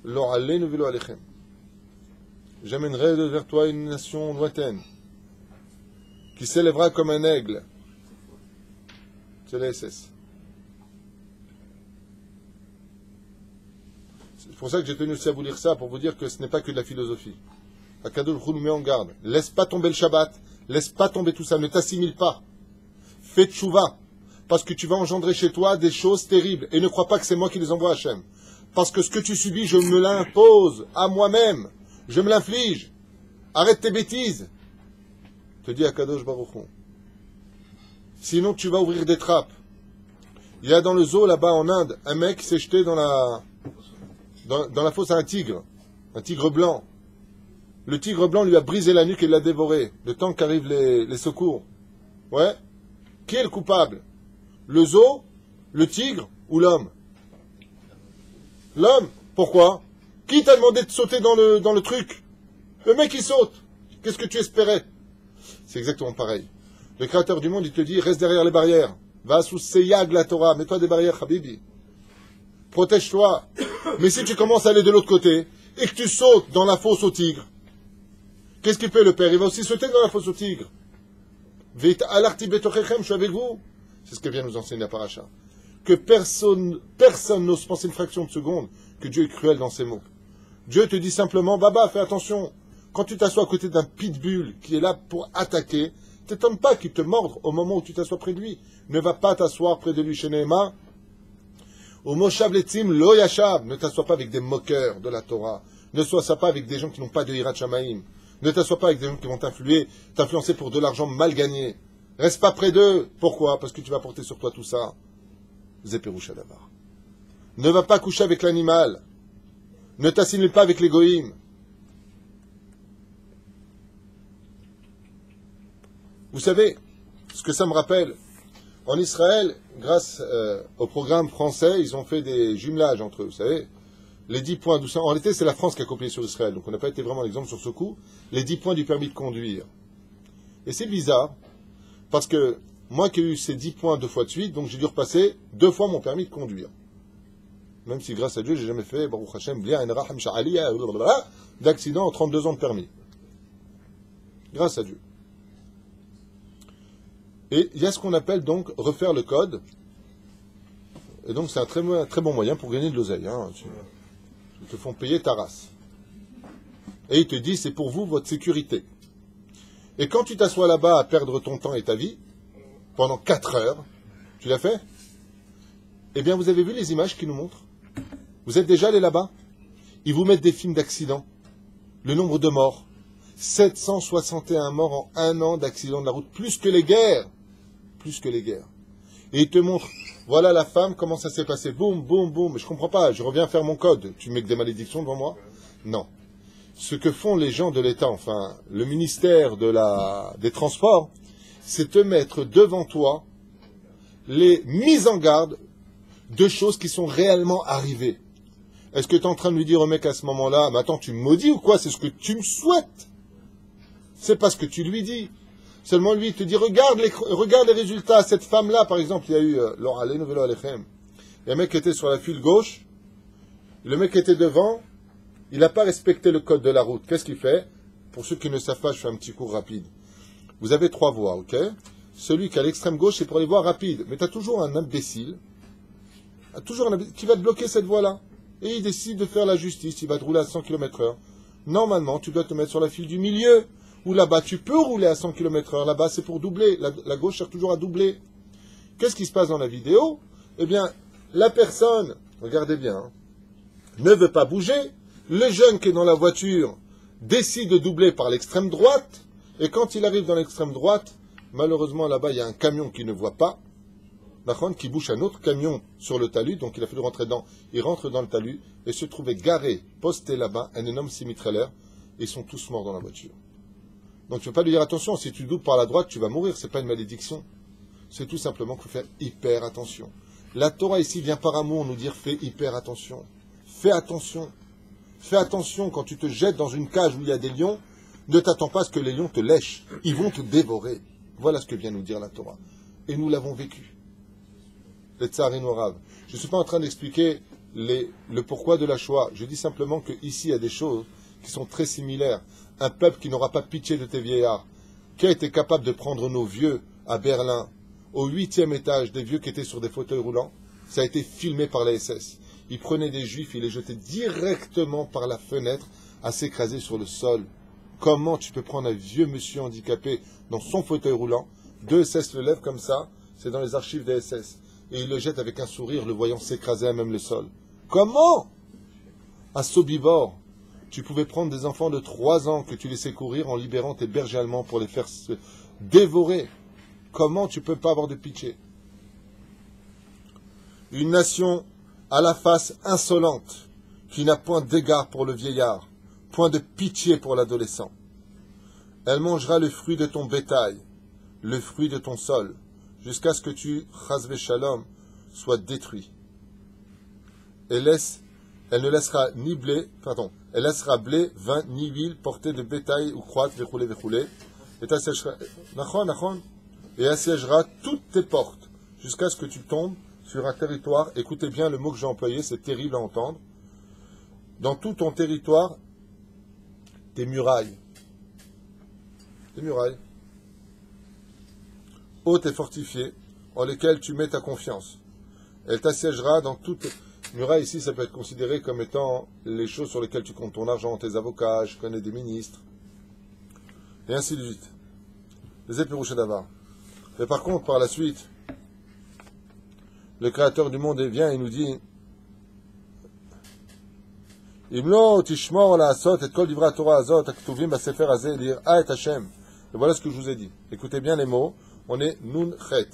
Lo aleinu velo alechem. J'amènerai vers toi une nation lointaine, qui s'élèvera comme un aigle. C'est la SS. C'est pour ça que j'ai tenu aussi à vous lire ça, pour vous dire que ce n'est pas que de la philosophie. Akadosh Baruch Hu nous met en garde. Laisse pas tomber le Shabbat, laisse pas tomber tout ça, ne t'assimile pas. Fais tchouva, parce que tu vas engendrer chez toi des choses terribles. Et ne crois pas que c'est moi qui les envoie à Hachem. Parce que ce que tu subis, je me l'impose à moi-même. Je me l'inflige. Arrête tes bêtises. Te dit Akadosh Baruch Hu. Sinon, tu vas ouvrir des trappes. Il y a dans le zoo, là-bas en Inde, un mec qui s'est jeté dans la fosse à un tigre blanc. Le tigre blanc lui a brisé la nuque et l'a dévoré, le temps qu'arrivent les secours. Ouais. Qui est le coupable? Le zoo, le tigre ou l'homme? L'homme. Pourquoi? Qui t'a demandé de sauter dans le truc? Le mec il saute. Qu'est-ce que tu espérais? C'est exactement pareil. Le créateur du monde, il te dit, reste derrière les barrières. Va sous Seyag la Torah. Mets-toi des barrières, Habibi. Protège-toi. Mais si tu commences à aller de l'autre côté, et que tu sautes dans la fosse au tigre, qu'est-ce qu'il fait le père? Il va aussi sauter dans la fosse au tigre. Je suis avec vous. C'est ce que vient nous enseigner la paracha. Que personne n'ose penser une fraction de seconde que Dieu est cruel dans ses mots. Dieu te dit simplement, Baba, fais attention. Quand tu t'assois à côté d'un pitbull qui est là pour attaquer, t'étonne pas qu'il te morde au moment où tu t'assois près de lui. Ne va pas t'asseoir près de lui chez Nehema. Au Moshav Letzim, lo yashab. Ne t'assois pas avec des moqueurs de la Torah. Ne t'assois pas avec des gens qui n'ont pas de Hirat Shamaim. Ne t'assois pas avec des gens qui vont t'influencer pour de l'argent mal gagné. Reste pas près d'eux. Pourquoi? Parce que tu vas porter sur toi tout ça. Zéperoucha d'abord. Ne va pas coucher avec l'animal. Ne t'assimile pas avec l'égoïme. Vous savez, ce que ça me rappelle, en Israël, grâce au programme français, ils ont fait des jumelages entre eux, vous savez. Les 10 points, en réalité, c'est la France qui a copié sur Israël, donc on n'a pas été vraiment l'exemple sur ce coup. Les 10 points du permis de conduire. Et c'est bizarre, parce que moi qui ai eu ces 10 points 2 fois de suite, donc j'ai dû repasser 2 fois mon permis de conduire. Même si grâce à Dieu, j'ai jamais fait, Baruch Hashem, d'accident en 32 ans de permis. Grâce à Dieu. Et il y a ce qu'on appelle donc refaire le code. Et donc c'est un très bon moyen pour gagner de l'oseille. Hein. Ils te font payer ta race. Et ils te disent, c'est pour vous, votre sécurité. Et quand tu t'assois là-bas à perdre ton temps et ta vie, pendant 4 heures, tu l'as fait? Eh bien, vous avez vu les images qu'ils nous montrent? Vous êtes déjà allé là-bas? Ils vous mettent des films d'accidents. Le nombre de morts. 761 morts en 1 an d'accidents de la route. Plus que les guerres. Plus que les guerres. Et ils te montrent, voilà la femme, comment ça s'est passé. Boum, boum, boum. Mais je comprends pas, je reviens faire mon code. Tu mets que des malédictions devant moi? Non. Ce que font les gens de l'État, enfin, le ministère des Transports, c'est te mettre devant toi les mises en garde de choses qui sont réellement arrivées. Est-ce que tu es en train de lui dire au mec à ce moment-là, mais attends, tu me maudis ou quoi? C'est ce que tu me souhaites. C'est pas ce que tu lui dis. Seulement lui, il te dit, regarde les résultats. Cette femme-là, par exemple, il y a eu, Laura, les nouvelles Alechem. Il y a un mec qui était sur la file gauche. Le mec qui était devant, il n'a pas respecté le code de la route. Qu'est-ce qu'il fait? Pour ceux qui ne savent pas, je fais un petit cours rapide. Vous avez 3 voies, ok? Celui qui est à l'extrême gauche, c'est pour les voies rapides. Mais tu as toujours un imbécile, qui va te bloquer cette voie-là. Et il décide de faire la justice, il va te rouler à 100 km/h. Normalement, tu dois te mettre sur la file du milieu, où là-bas, tu peux rouler à 100 km/h. Là-bas, c'est pour doubler. La gauche cherche toujours à doubler. Qu'est-ce qui se passe dans la vidéo? Eh bien, la personne, regardez bien, hein, ne veut pas bouger. Le jeune qui est dans la voiture décide de doubler par l'extrême droite. Et quand il arrive dans l'extrême droite, malheureusement, là-bas, il y a un camion qui ne voit pas. Qui bouche un autre camion sur le talus, donc il a fallu rentrer dedans. Il rentre dans le talus et se trouvait garé, posté là-bas, un énorme semi-trailer, et ils sont tous morts dans la voiture. Donc tu ne peux pas lui dire attention, si tu doubles par la droite, tu vas mourir, c'est pas une malédiction. C'est tout simplement qu'il faut faire hyper attention. La Torah ici vient par amour nous dire fais hyper attention. Fais attention. Fais attention quand tu te jettes dans une cage où il y a des lions, ne t'attends pas à ce que les lions te lèchent. Ils vont te dévorer. Voilà ce que vient nous dire la Torah. Et nous l'avons vécu. Les Tsaharinu Rav. Je ne suis pas en train d'expliquer le pourquoi de la Shoah. Je dis simplement qu'ici, il y a des choses qui sont très similaires. Un peuple qui n'aura pas pitié de tes vieillards, qui a été capable de prendre nos vieux à Berlin, au 8e étage, des vieux qui étaient sur des fauteuils roulants, ça a été filmé par la SS. Ils prenaient des juifs, ils les jetaient directement par la fenêtre à s'écraser sur le sol. Comment tu peux prendre un vieux monsieur handicapé dans son fauteuil roulant, 2 SS le lèvent comme ça, c'est dans les archives des SS. Et il le jette avec un sourire, le voyant s'écraser à même le sol. Comment? À Sobibor, tu pouvais prendre des enfants de 3 ans que tu laissais courir en libérant tes bergers allemands pour les faire se dévorer. Comment tu peux pas avoir de pitié? Une nation à la face insolente, qui n'a point d'égard pour le vieillard, point de pitié pour l'adolescent. Elle mangera le fruit de ton bétail, le fruit de ton sol, jusqu'à ce que tu, chas shalom, sois détruit. Elle ne laissera ni blé, elle laissera blé, vin, ni huile, portée de bétail ou croîte, véchoulé, et assiégera toutes tes portes, jusqu'à ce que tu tombes sur un territoire, écoutez bien le mot que j'ai employé, c'est terrible à entendre, dans tout ton territoire, des murailles, hautes et fortifiées, en lesquelles tu mets ta confiance. Elle t'assiégera dans toutes... Murailles, ici, ça peut être considéré comme étant les choses sur lesquelles tu comptes ton argent, tes avocats, je connais des ministres, et ainsi de suite. Les épirouches d'Avar. Mais par contre, par la suite, le Créateur du monde vient et nous dit Imlo tishmor la asot et kol divra Torah azot aktuvim basefer hazeh lire a et Hashem. Et voilà ce que je vous ai dit. Écoutez bien les mots. On est nun chet.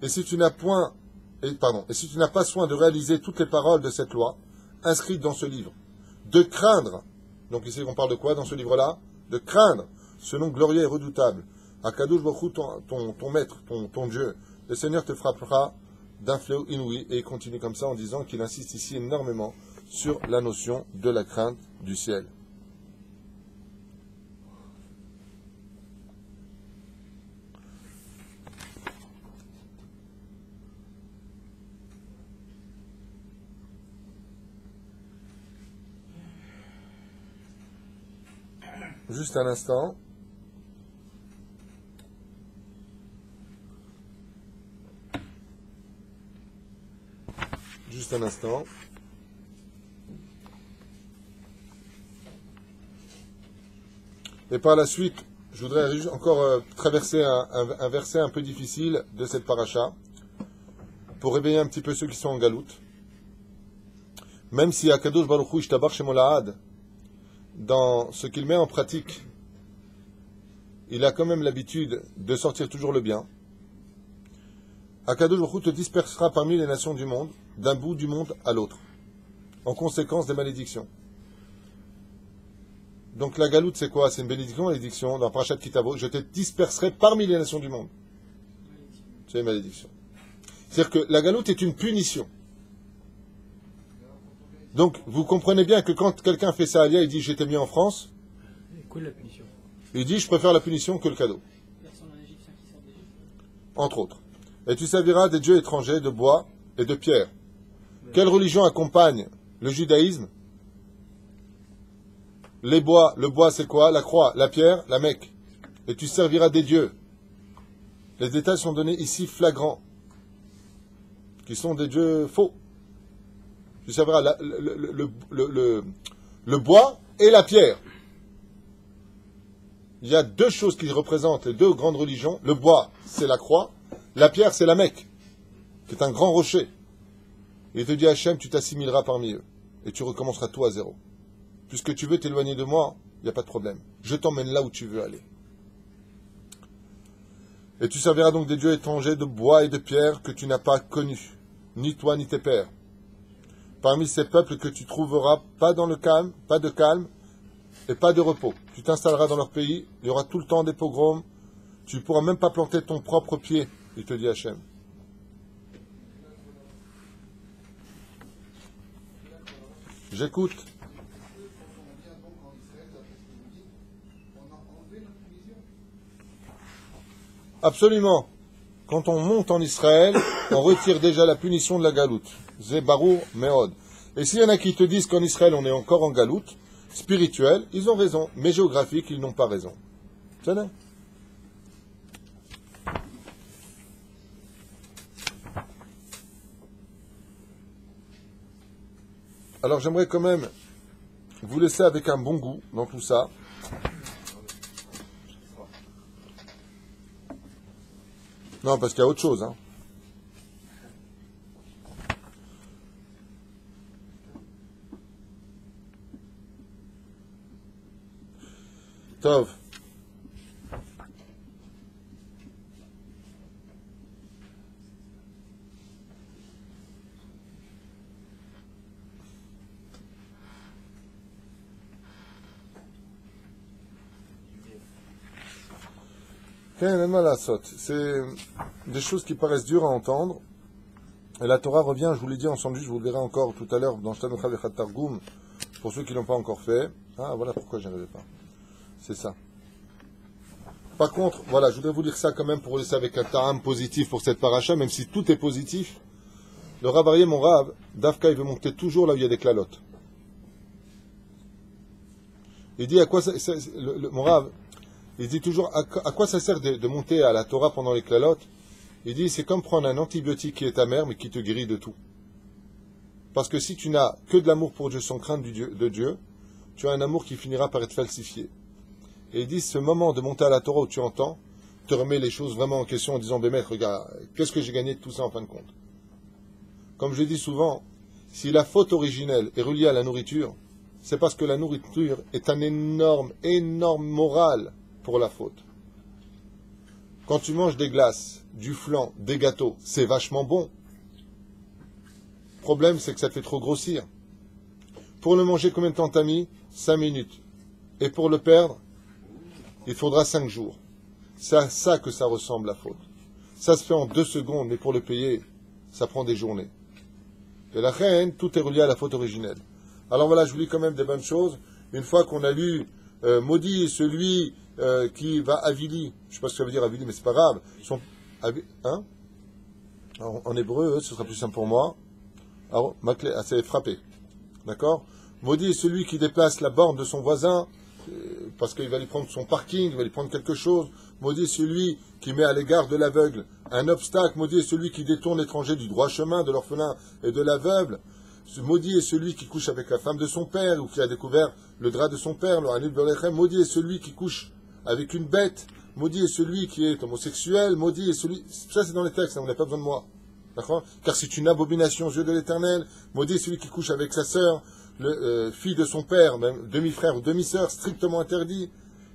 Et si tu n'as pas soin de réaliser toutes les paroles de cette loi inscrites dans ce livre, de craindre. Donc ici on parle de quoi dans ce livre-là? De craindre ce nom glorieux et redoutable. Akadosh Baruch Hu, ton maître, ton Dieu, le Seigneur te frappera d'un fléau inouï. Et il continue comme ça en disant qu'il insiste ici énormément sur la notion de la crainte du ciel. Juste un instant. Juste un instant. Et par la suite, je voudrais encore traverser un verset un peu difficile de cette paracha pour réveiller un petit peu ceux qui sont en galoute. Même si Akadosh Baruch Hu Ishtabar Shemo La'ad, dans ce qu'il met en pratique, il a quand même l'habitude de sortir toujours le bien. Akadosh Baruch Hu te dispersera parmi les nations du monde, d'un bout du monde à l'autre, en conséquence des malédictions. Donc la galoute, c'est quoi? C'est une bénédiction, malédiction. Dans Parashat Kitavo, je te disperserai parmi les nations du monde. C'est une malédiction. C'est-à-dire que la galoute est une punition. Donc, vous comprenez bien que quand quelqu'un fait ça à Alia, il dit « j'étais mis en France », Quelle la punition? il dit « je préfère la punition que le cadeau ». Entre autres. Et tu serviras des dieux étrangers de bois et de pierre. Quelle religion accompagne le judaïsme? Le bois c'est quoi? La croix, la pierre, la Mecque. Et tu serviras des dieux. Les détails sont donnés ici flagrants, qui sont des dieux faux. Tu serviras le bois et la pierre. Il y a deux choses qui représentent les deux grandes religions. Le bois, c'est la croix. La pierre, c'est la Mecque, qui est un grand rocher. Et il te dit, Hachem, tu t'assimileras parmi eux. Et tu recommenceras tout à zéro. Puisque tu veux t'éloigner de moi, il n'y a pas de problème. Je t'emmène là où tu veux aller. Et tu serviras donc des dieux étrangers de bois et de pierre que tu n'as pas connus, ni toi ni tes pères. Parmi ces peuples que tu trouveras pas de calme et pas de repos. Tu t'installeras dans leur pays, il y aura tout le temps des pogroms, tu ne pourras même pas planter ton propre pied, il te dit Hachem. J'écoute. Absolument. Quand on monte en Israël, on retire déjà la punition de la galoute. Zébarou Meod. Et s'il y en a qui te disent qu'en Israël on est encore en galoute, spirituelle, ils ont raison. Mais géographique, ils n'ont pas raison. C'est vrai. Alors j'aimerais quand même vous laisser avec un bon goût dans tout ça. Non, parce qu'il y a autre chose. Hein. Tov. C'est des choses qui paraissent dures à entendre. Et la Torah revient, je vous l'ai dit ensemble, je vous le verrai encore tout à l'heure dans Shtanot Lechat Targum, pour ceux qui ne l'ont pas encore fait. Ah, voilà pourquoi je n'arrivais pas. C'est ça. Par contre, voilà, je voudrais vous dire ça quand même pour laisser avec un ta'am positif pour cette paracha, même si tout est positif. Le Rav Aryeh, mon Rav, Dafka, il veut monter toujours là où il y a des clalotes. Il dit à quoi ça, mon Rav, il dit toujours à quoi ça sert de monter à la Torah pendant les clalotes. Il dit c'est comme prendre un antibiotique qui est amer mais qui te guérit de tout. Parce que si tu n'as que de l'amour pour Dieu sans crainte de Dieu, tu as un amour qui finira par être falsifié. Et il dit ce moment de monter à la Torah où tu entends te remet les choses vraiment en question en disant maître, regarde, qu'est-ce que j'ai gagné de tout ça en fin de compte? Comme je dis souvent, si la faute originelle est reliée à la nourriture, c'est parce que la nourriture est un énorme moral pour la faute. Quand tu manges des glaces, du flan, des gâteaux, c'est vachement bon. Le problème, c'est que ça te fait trop grossir. Pour le manger, combien de temps t'as mis? 5 minutes. Et pour le perdre, il faudra 5 jours. C'est à ça que ça ressemble la faute. Ça se fait en 2 secondes, mais pour le payer, ça prend des journées. Et la reine, tout est relié à la faute originelle. Alors voilà, je vous lis quand même des bonnes choses. Une fois qu'on a lu maudit est celui qui va avili, je ne sais pas ce que ça veut dire avili, mais c'est pas grave. Hein? En hébreu, ce sera plus simple pour moi. Alors, c'est frappé. D'accord? Maudit est celui qui déplace la borne de son voisin, parce qu'il va lui prendre son parking, il va lui prendre quelque chose. Maudit est celui qui met à l'égard de l'aveugle un obstacle. Maudit est celui qui détourne l'étranger du droit chemin, de l'orphelin et de l'aveugle. Maudit est celui qui couche avec la femme de son père ou qui a découvert le drap de son père. Maudit est celui qui couche avec une bête. Maudit est celui qui est homosexuel. Maudit est celui... Ça, c'est dans les textes, hein, on n'a pas besoin de moi. D'accord? Car c'est une abomination aux yeux de l'Éternel. Maudit est celui qui couche avec sa sœur, fille de son père, même demi-frère ou demi-sœur, strictement interdit,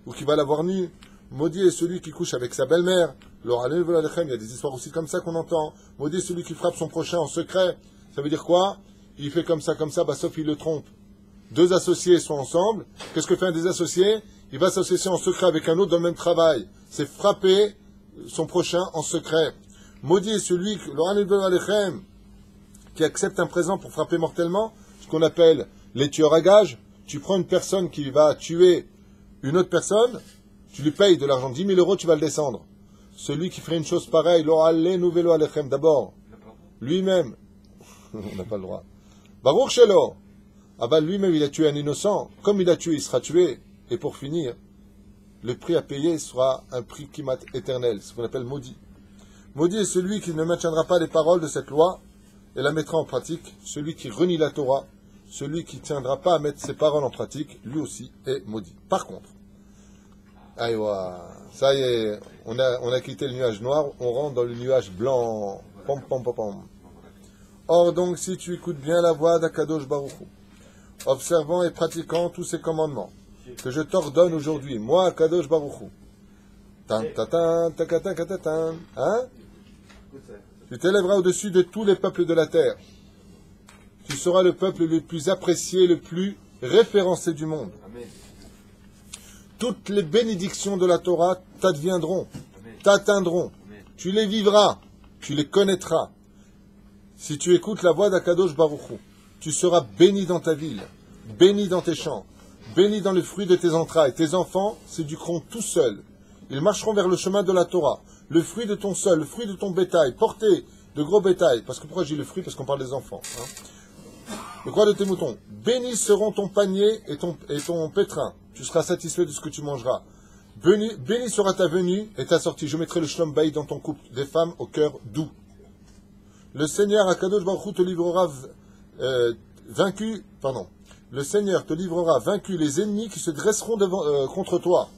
ou qui va l'avoir nue. Maudit est celui qui couche avec sa belle-mère. Il y a des histoires aussi comme ça qu'on entend. Maudit est celui qui frappe son prochain en secret. Ça veut dire quoi? Il fait comme ça, bah, sauf il le trompe. Deux associés sont ensemble. Qu'est-ce que fait un des associés? Il va s'associer en secret avec un autre dans le même travail. C'est frapper son prochain en secret. Maudit est celui qui accepte un présent pour frapper mortellement, ce qu'on appelle les tueurs à gages. Tu prends une personne qui va tuer une autre personne, tu lui payes de l'argent, 10 000 euros, tu vas le descendre. Celui qui ferait une chose pareille, d'abord, lui-même, on n'a pas le droit. Baruch Shelo, lui-même il a tué un innocent, comme il a tué, il sera tué. Et pour finir, le prix à payer sera un prix kimat éternel, ce qu'on appelle maudit. Maudit est celui qui ne maintiendra pas les paroles de cette loi et la mettra en pratique. Celui qui renie la Torah, celui qui ne tiendra pas à mettre ses paroles en pratique, lui aussi est maudit. Par contre, ça y est, on a quitté le nuage noir, on rentre dans le nuage blanc. Pom, pom, pom, pom. Or donc, si tu écoutes bien la voix d'Akadosh Baruch Hu, observant et pratiquant tous ces commandements que je t'ordonne aujourd'hui, moi, Akadosh Baruch Hu, hein? Tu t'élèveras au-dessus de tous les peuples de la terre. Tu seras le peuple le plus apprécié, le plus référencé du monde. Amen. Toutes les bénédictions de la Torah t'adviendront, t'atteindront. Tu les vivras, tu les connaîtras. Si tu écoutes la voix d'Akadosh Baruch Hu, tu seras béni dans ta ville, béni dans tes champs, béni dans le fruit de tes entrailles. Tes enfants s'éduqueront tout seuls. Ils marcheront vers le chemin de la Torah. Le fruit de ton sol, le fruit de ton bétail, porté de gros bétail. Parce que pourquoi je dis le fruit? Parce qu'on parle des enfants. Hein. Le croix de tes moutons. Bénis seront ton panier et ton pétrin. Tu seras satisfait de ce que tu mangeras. Béni sera ta venue et ta sortie. Je mettrai le shlom bayit dans ton couple, des femmes au cœur doux. Le Seigneur Akadosh Baruch Hu te livrera Le Seigneur te livrera vaincu les ennemis qui se dresseront contre toi.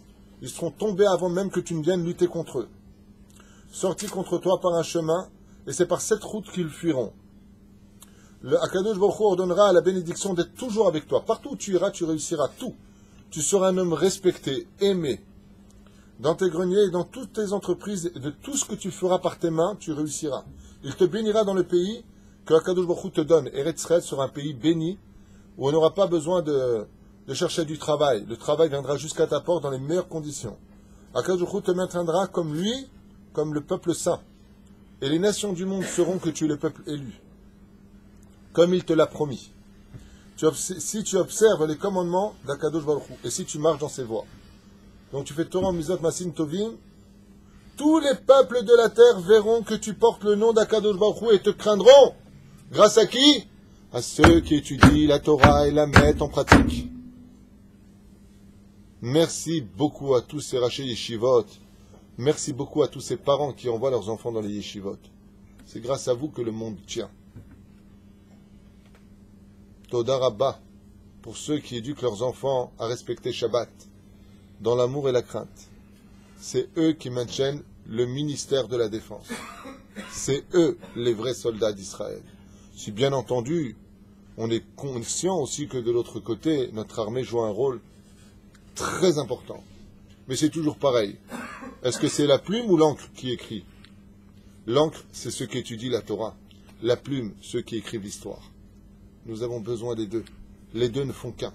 Ils seront tombés avant même que tu ne viennes lutter contre eux. Sortis contre toi par un chemin, et c'est par cette route qu'ils fuiront. Le Akadosh Baruch Hu ordonnera la bénédiction d'être toujours avec toi. Partout où tu iras, tu réussiras tout. Tu seras un homme respecté, aimé. Dans tes greniers et dans toutes tes entreprises, de tout ce que tu feras par tes mains, tu réussiras. Il te bénira dans le pays que Akadosh Baruch Hu te donne. Eretz Israël sera un pays béni, où on n'aura pas besoin de chercher du travail. Le travail viendra jusqu'à ta porte dans les meilleures conditions. Akadosh Baruch Hu te maintiendra comme lui, comme le peuple saint. Et les nations du monde sauront que tu es le peuple élu, comme il te l'a promis. Si tu observes les commandements d'Akadosh Baruch Hu, et si tu marches dans ses voies. Donc tu fais Torah, Mizot, Masim, Tovim, tous les peuples de la terre verront que tu portes le nom d'Akadosh Baruch Hu et te craindront. Grâce à qui? À ceux qui étudient la Torah et la mettent en pratique. Merci beaucoup à tous ces rachés yeshivot. Merci beaucoup à tous ces parents qui envoient leurs enfants dans les yeshivot. C'est grâce à vous que le monde tient. Toda Rabba, pour ceux qui éduquent leurs enfants à respecter Shabbat, dans l'amour et la crainte. C'est eux qui maintiennent le ministère de la Défense. C'est eux les vrais soldats d'Israël. Si bien entendu, on est conscient aussi que de l'autre côté, notre armée joue un rôle très important. Mais c'est toujours pareil. Est-ce que c'est la plume ou l'encre qui écrit? L'encre, c'est ceux qui étudient la Torah. La plume, ceux qui écrivent l'histoire. Nous avons besoin des deux. Les deux ne font qu'un.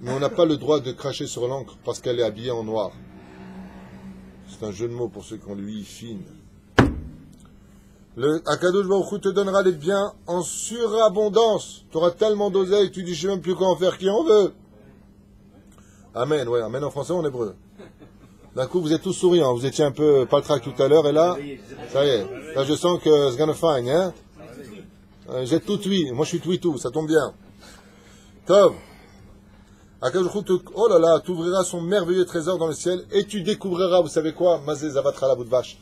Mais on n'a pas le droit de cracher sur l'encre parce qu'elle est habillée en noir. C'est un jeu de mots pour ceux qui ont l'ouïe fine. Le Akadosh Baruch Hu te donnera les biens en surabondance. Tu auras tellement d'oseille, tu dis je ne sais même plus quoi en faire, qui en veut. Amen, ouais, amen en français ou en hébreu. D'un coup, vous êtes tous souriants, vous étiez un peu paltrac tout à l'heure, et là, ça y est. Là, je sens que c'est gonna fine, hein. J'ai tout oui, moi je suis tout, ça tombe bien. Tov. Akadosh Baruch Hu oh là là, t'ouvriras son merveilleux trésor dans le ciel et tu découvriras, vous savez quoi, Mazé Zavatra la bout de vache.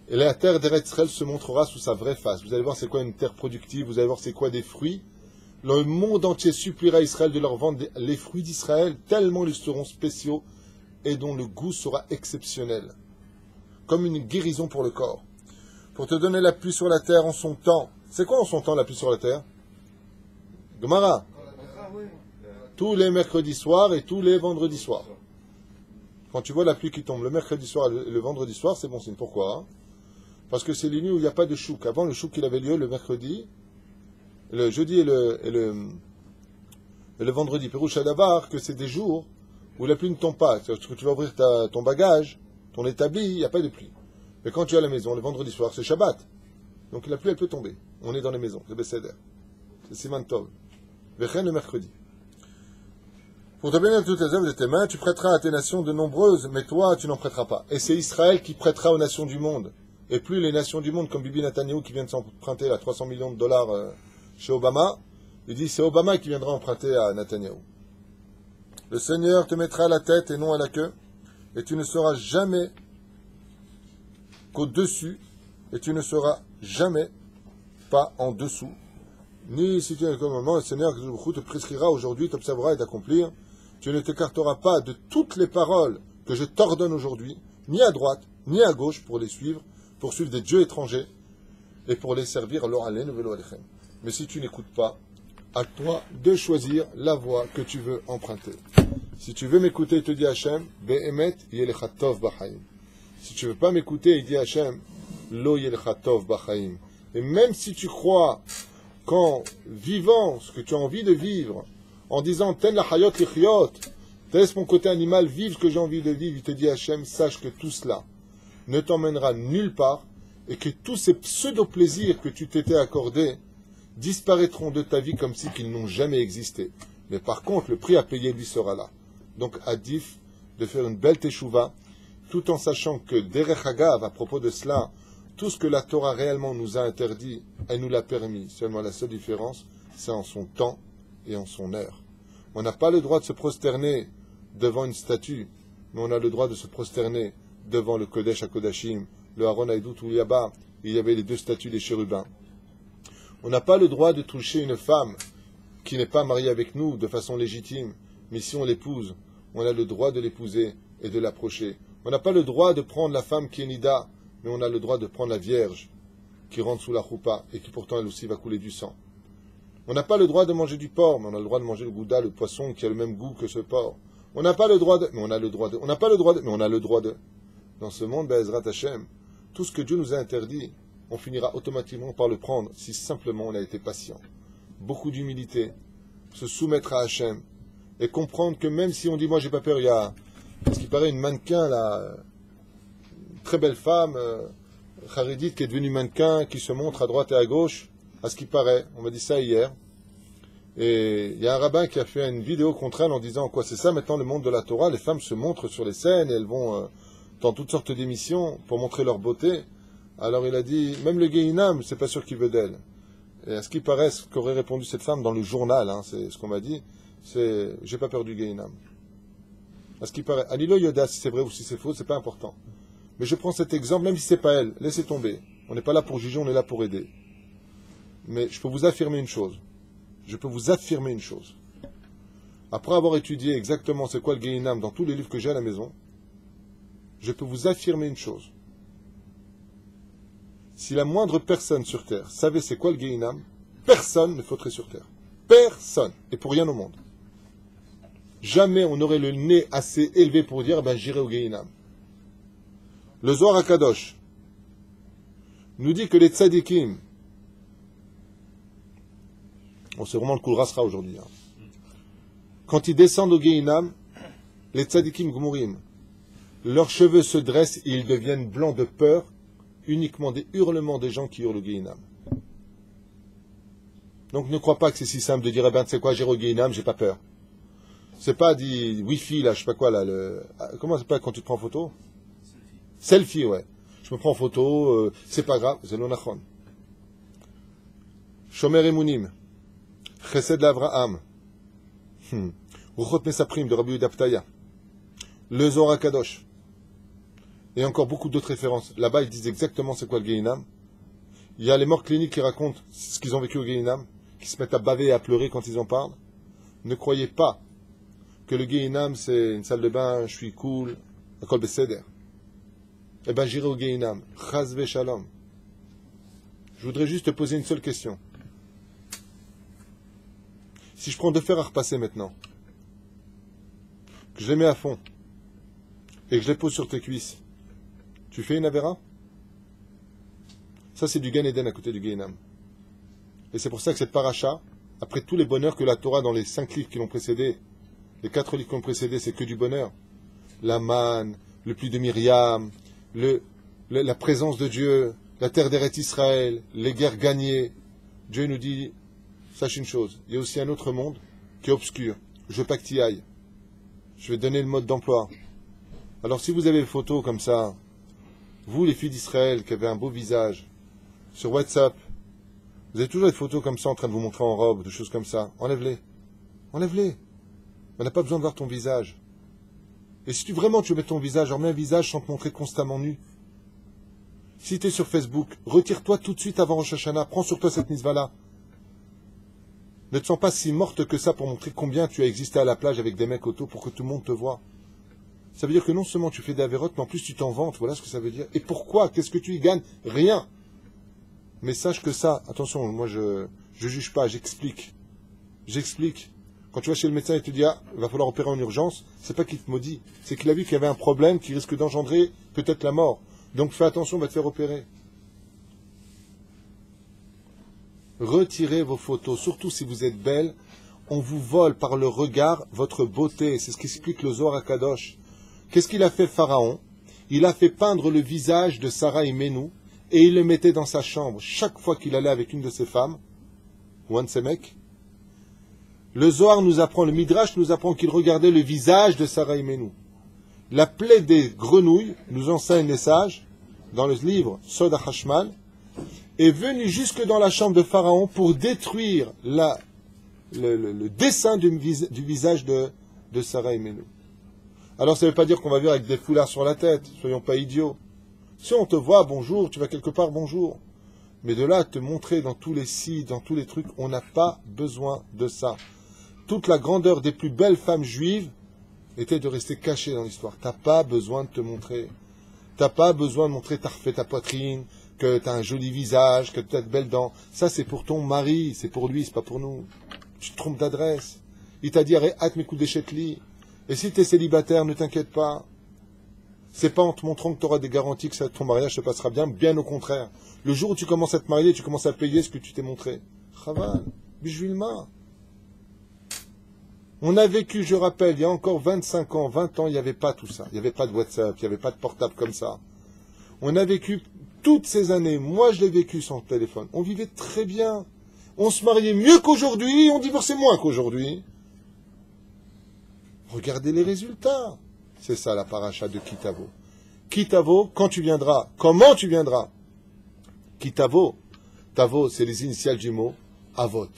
Et la terre d'Eretz Israël se montrera sous sa vraie face. Vous allez voir c'est quoi une terre productive, vous allez voir c'est quoi des fruits. Le monde entier suppliera Israël de leur vendre les fruits d'Israël, tellement ils seront spéciaux et dont le goût sera exceptionnel. Comme une guérison pour le corps. Pour te donner la pluie sur la terre en son temps. C'est quoi en son temps la pluie sur la terre? Gemara. Tous les mercredis soirs et tous les vendredis soirs. Quand tu vois la pluie qui tombe le mercredi soir et le vendredi soir, c'est bon signe. Pourquoi? Parce que c'est les nuits où il n'y a pas de chouk. Avant, le chouk il avait lieu le mercredi, le jeudi et le vendredi. Pérouche Adavar, que c'est des jours où la pluie ne tombe pas. C'est-à-dire que tu vas ouvrir ton bagage, ton établi, il n'y a pas de pluie. Mais quand tu es à la maison, le vendredi soir, c'est Shabbat. Donc la pluie, elle peut tomber. On est dans les maisons, c'est Besséder. C'est Siman Tov. Vechen le mercredi. Pour te bénir de toutes les œuvres de tes mains, tu prêteras à tes nations de nombreuses, mais toi, tu n'en prêteras pas. Et c'est Israël qui prêtera aux nations du monde. Et plus les nations du monde, comme Bibi Netanyahu qui vient de s'emprunter à 300 millions de dollars chez Obama, il dit c'est Obama qui viendra emprunter à Netanyahu. Le Seigneur te mettra à la tête et non à la queue, et tu ne seras jamais qu'au-dessus, et tu ne seras jamais pas en dessous. Ni si tu es comme moment, le Seigneur te prescrira aujourd'hui, t'observera et d'accomplir. Tu ne t'écarteras pas de toutes les paroles que je t'ordonne aujourd'hui, ni à droite, ni à gauche, pour les suivre, pour suivre des dieux étrangers, et pour les servir. Mais si tu n'écoutes pas, à toi de choisir la voie que tu veux emprunter. Si tu veux m'écouter, il te dit Hachem, Be'emet yelecha tov b'chaim. Si tu veux pas m'écouter, il dit Hachem, Lo yelecha tov b'chaim. Et même si tu crois qu'en vivant ce que tu as envie de vivre, en disant Ten la hayot lichyot, laisse mon côté animal vivre ce que j'ai envie de vivre, il te dit Hachem, sache que tout cela ne t'emmènera nulle part et que tous ces pseudo-plaisirs que tu t'étais accordés disparaîtront de ta vie comme si qu'ils n'ont jamais existé. Mais par contre, le prix à payer lui sera là. Donc, adif de faire une belle teshuva, tout en sachant que derech hagav, à propos de cela, tout ce que la Torah réellement nous a interdit, elle nous l'a permis. Seulement la seule différence, c'est en son temps et en son heure. On n'a pas le droit de se prosterner devant une statue, mais on a le droit de se prosterner devant le Kodesh HaKodashim, le Aaron Haïdout ou Yaba, il y avait les deux statues des chérubins. On n'a pas le droit de toucher une femme qui n'est pas mariée avec nous de façon légitime, mais si on l'épouse, on a le droit de l'épouser et de l'approcher. On n'a pas le droit de prendre la femme qui est nida, mais on a le droit de prendre la vierge qui rentre sous la choupa et qui pourtant elle aussi va couler du sang. On n'a pas le droit de manger du porc, mais on a le droit de manger le gouda, le poisson qui a le même goût que ce porc. On n'a pas le droit de, mais on a le droit de, on n'a pas le droit de, mais on a le droit de. Dans ce monde, Be'ezrat Hashem, tout ce que Dieu nous a interdit, on finira automatiquement par le prendre si simplement on a été patient. Beaucoup d'humilité, se soumettre à Hashem et comprendre que même si on dit moi j'ai pas peur, il y a ce qui paraît une mannequin là, une très belle femme, charédite qui est devenue mannequin, qui se montre à droite et à gauche, à ce qui paraît, on m'a dit ça hier, et il y a un rabbin qui a fait une vidéo contre elle en disant quoi c'est ça maintenant le monde de la Torah, les femmes se montrent sur les scènes et elles vont dans toutes sortes d'émissions pour montrer leur beauté. Alors il a dit, même le Gehinam, c'est pas sûr qu'il veut d'elle. Et à ce qui paraît, ce qu'aurait répondu cette femme dans le journal, c'est ce qu'on m'a dit, c'est j'ai pas peur du Gehinam. À ce qui paraît, Anilo Yoda, si c'est vrai ou si c'est faux, c'est pas important. Mais je prends cet exemple, même si c'est pas elle, laissez tomber. On n'est pas là pour juger, on est là pour aider. Mais je peux vous affirmer une chose. Après avoir étudié exactement c'est quoi le Gehinam dans tous les livres que j'ai à la maison, je peux vous affirmer une chose. Si la moindre personne sur Terre savait c'est quoi le Gehinam, personne ne faudrait sur Terre. Personne. Et pour rien au monde. Jamais on aurait le nez assez élevé pour dire j'irai au Gehinam. Le Zohar HaKadosh nous dit que les tzadikim, c'est vraiment le Kul Rasra aujourd'hui, quand ils descendent au Gehinam, les tzadikim gmurim, leurs cheveux se dressent et ils deviennent blancs de peur, uniquement des hurlements des gens qui hurlent au Gehinam. Donc ne crois pas que c'est si simple de dire, tu sais quoi, j'irai au Gehinam, j'ai pas peur. C'est pas dit Wi-Fi, là, je sais pas quoi, là, comment ça s'appelle quand tu te prends en photo? Selfie, ouais. Je me prends en photo, c'est pas grave, c'est l'onachon. Shomer Emunim, Chesed l'Avraham. Ruchot Mesaprim de Rabbi Yehuda Ptaya, le Zohar HaKadosh, et encore beaucoup d'autres références. Là-bas, ils disent exactement c'est quoi le Gehinam. Il y a les morts cliniques qui racontent ce qu'ils ont vécu au Gehinam, qui se mettent à baver et à pleurer quand ils en parlent. Ne croyez pas que le Gehinam, c'est une salle de bain, je suis cool, Akol Beseder. Eh bien, j'irai au Gehinam. Chas Shalom. Je voudrais juste te poser une seule question. Si je prends 2 fers à repasser maintenant, que je les mets à fond, et que je les pose sur tes cuisses, tu fais une Avera? Ça, c'est du Gan Eden à côté du Gehinam. Et c'est pour ça que cette paracha, après tous les bonheurs que la Torah dans les 5 livres qui l'ont précédé, les 4 livres qui l'ont précédé, c'est que du bonheur. La manne, le pluie de Myriam, la présence de Dieu, la terre d'Eretz Israël, les guerres gagnées. Dieu nous dit, sache une chose, il y a aussi un autre monde qui est obscur. Je veux pas que tu y ailles. Je vais te donner le mode d'emploi. Alors si vous avez des photos comme ça, vous les filles d'Israël qui avez un beau visage, sur WhatsApp, vous avez toujours des photos comme ça en train de vous montrer en robe, des choses comme ça, enlève-les. Enlève-les. On n'a pas besoin de voir ton visage. Et si vraiment tu veux mettre ton visage, remets un visage sans te montrer constamment nu. Si tu es sur Facebook, retire-toi tout de suite avant Rosh Hashanah, prends sur toi cette mitzvah-là. Ne te sens pas si morte que ça pour montrer combien tu as existé à la plage avec des mecs autour pour que tout le monde te voie. Ça veut dire que non seulement tu fais des avérotes, mais en plus tu t'en vantes, voilà ce que ça veut dire. Et pourquoi? Qu'est-ce que tu y gagnes? Rien. Mais sache que ça, attention, moi je juge pas, j'explique. J'explique. Quand tu vas chez le médecin et te dis, ah, il va falloir opérer en urgence, c'est pas qu'il te maudit, c'est qu'il a vu qu'il y avait un problème qui risque d'engendrer peut-être la mort. Donc fais attention, on va te faire opérer. Retirez vos photos, surtout si vous êtes belle, on vous vole par le regard votre beauté, c'est ce qu'explique le Zohar HaKadosh. Qu'est-ce qu'il a fait Pharaon? Il a fait peindre le visage de Sarah Imenou et il le mettait dans sa chambre. Chaque fois qu'il allait avec une de ses femmes, ou un de ses mecs, le Zohar nous apprend, le Midrash nous apprend qu'il regardait le visage de Sarah Imenou. La plaie des grenouilles, nous enseigne les sages, dans le livre Sod HaChashmal, est venue jusque dans la chambre de Pharaon pour détruire le dessin du visage de Sarah Imenou. Alors ça ne veut pas dire qu'on va vivre avec des foulards sur la tête, soyons pas idiots. Si on te voit, bonjour, tu vas quelque part, bonjour. Mais de là à te montrer dans tous les sites, dans tous les trucs, on n'a pas besoin de ça. Toute la grandeur des plus belles femmes juives était de rester cachée dans l'histoire. T'as pas besoin de te montrer. T'as pas besoin de montrer t'as refait ta poitrine, que t'as un joli visage, que t'as de belles dents. Ça c'est pour ton mari, c'est pour lui, c'est pas pour nous. Tu te trompes d'adresse. Il t'a dit arrête mes coups d'échetli. Et si t'es célibataire, ne t'inquiète pas. C'est pas en te montrant que tu auras des garanties que ton mariage se passera bien, bien au contraire. Le jour où tu commences à te marier, tu commences à payer ce que tu t'es montré. Chaval, Bijouilma. On a vécu, je rappelle, il y a encore 25 ans, 20 ans, il n'y avait pas tout ça. Il n'y avait pas de WhatsApp, il n'y avait pas de portable comme ça. On a vécu toutes ces années, moi je l'ai vécu sans téléphone. On vivait très bien. On se mariait mieux qu'aujourd'hui, on divorçait moins qu'aujourd'hui. Regardez les résultats. C'est ça la paracha de Kitavo. Kitavo, quand tu viendras, comment tu viendras? Kitavo, Tavo, c'est les initiales du mot Avot.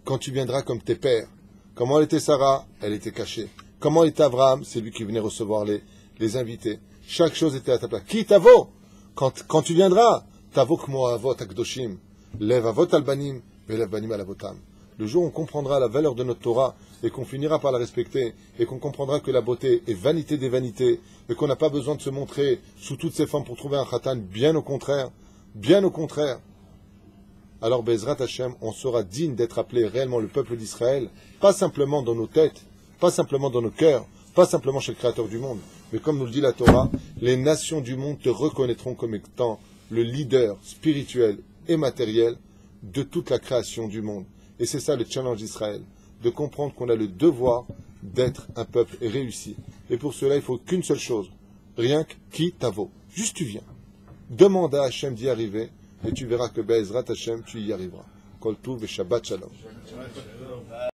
Quand tu viendras comme tes pères. Comment elle était Sarah? Elle était cachée. Comment était Abraham? C'est lui qui venait recevoir les invités. Chaque chose était à ta place. Kitavo, quand tu viendras, Tavo kmo Avot akdoshim, lev Avot albanim, velev banim alavotam. Le jour où on comprendra la valeur de notre Torah et qu'on finira par la respecter et qu'on comprendra que la beauté est vanité des vanités et qu'on n'a pas besoin de se montrer sous toutes ses formes pour trouver un khatan, bien au contraire, alors Bezrat Hashem, on sera digne d'être appelé réellement le peuple d'Israël, pas simplement dans nos têtes, pas simplement dans nos cœurs, pas simplement chez le Créateur du monde, mais comme nous le dit la Torah, les nations du monde te reconnaîtront comme étant le leader spirituel et matériel de toute la création du monde. Et c'est ça le challenge d'Israël, de comprendre qu'on a le devoir d'être un peuple réussi. Et pour cela, il faut qu'une seule chose, rien que qui t'avo. Juste tu viens. Demande à Hachem d'y arriver, et tu verras que Be'ezrat Hachem, tu y arriveras. Kol Tuv et Shabbat Shalom.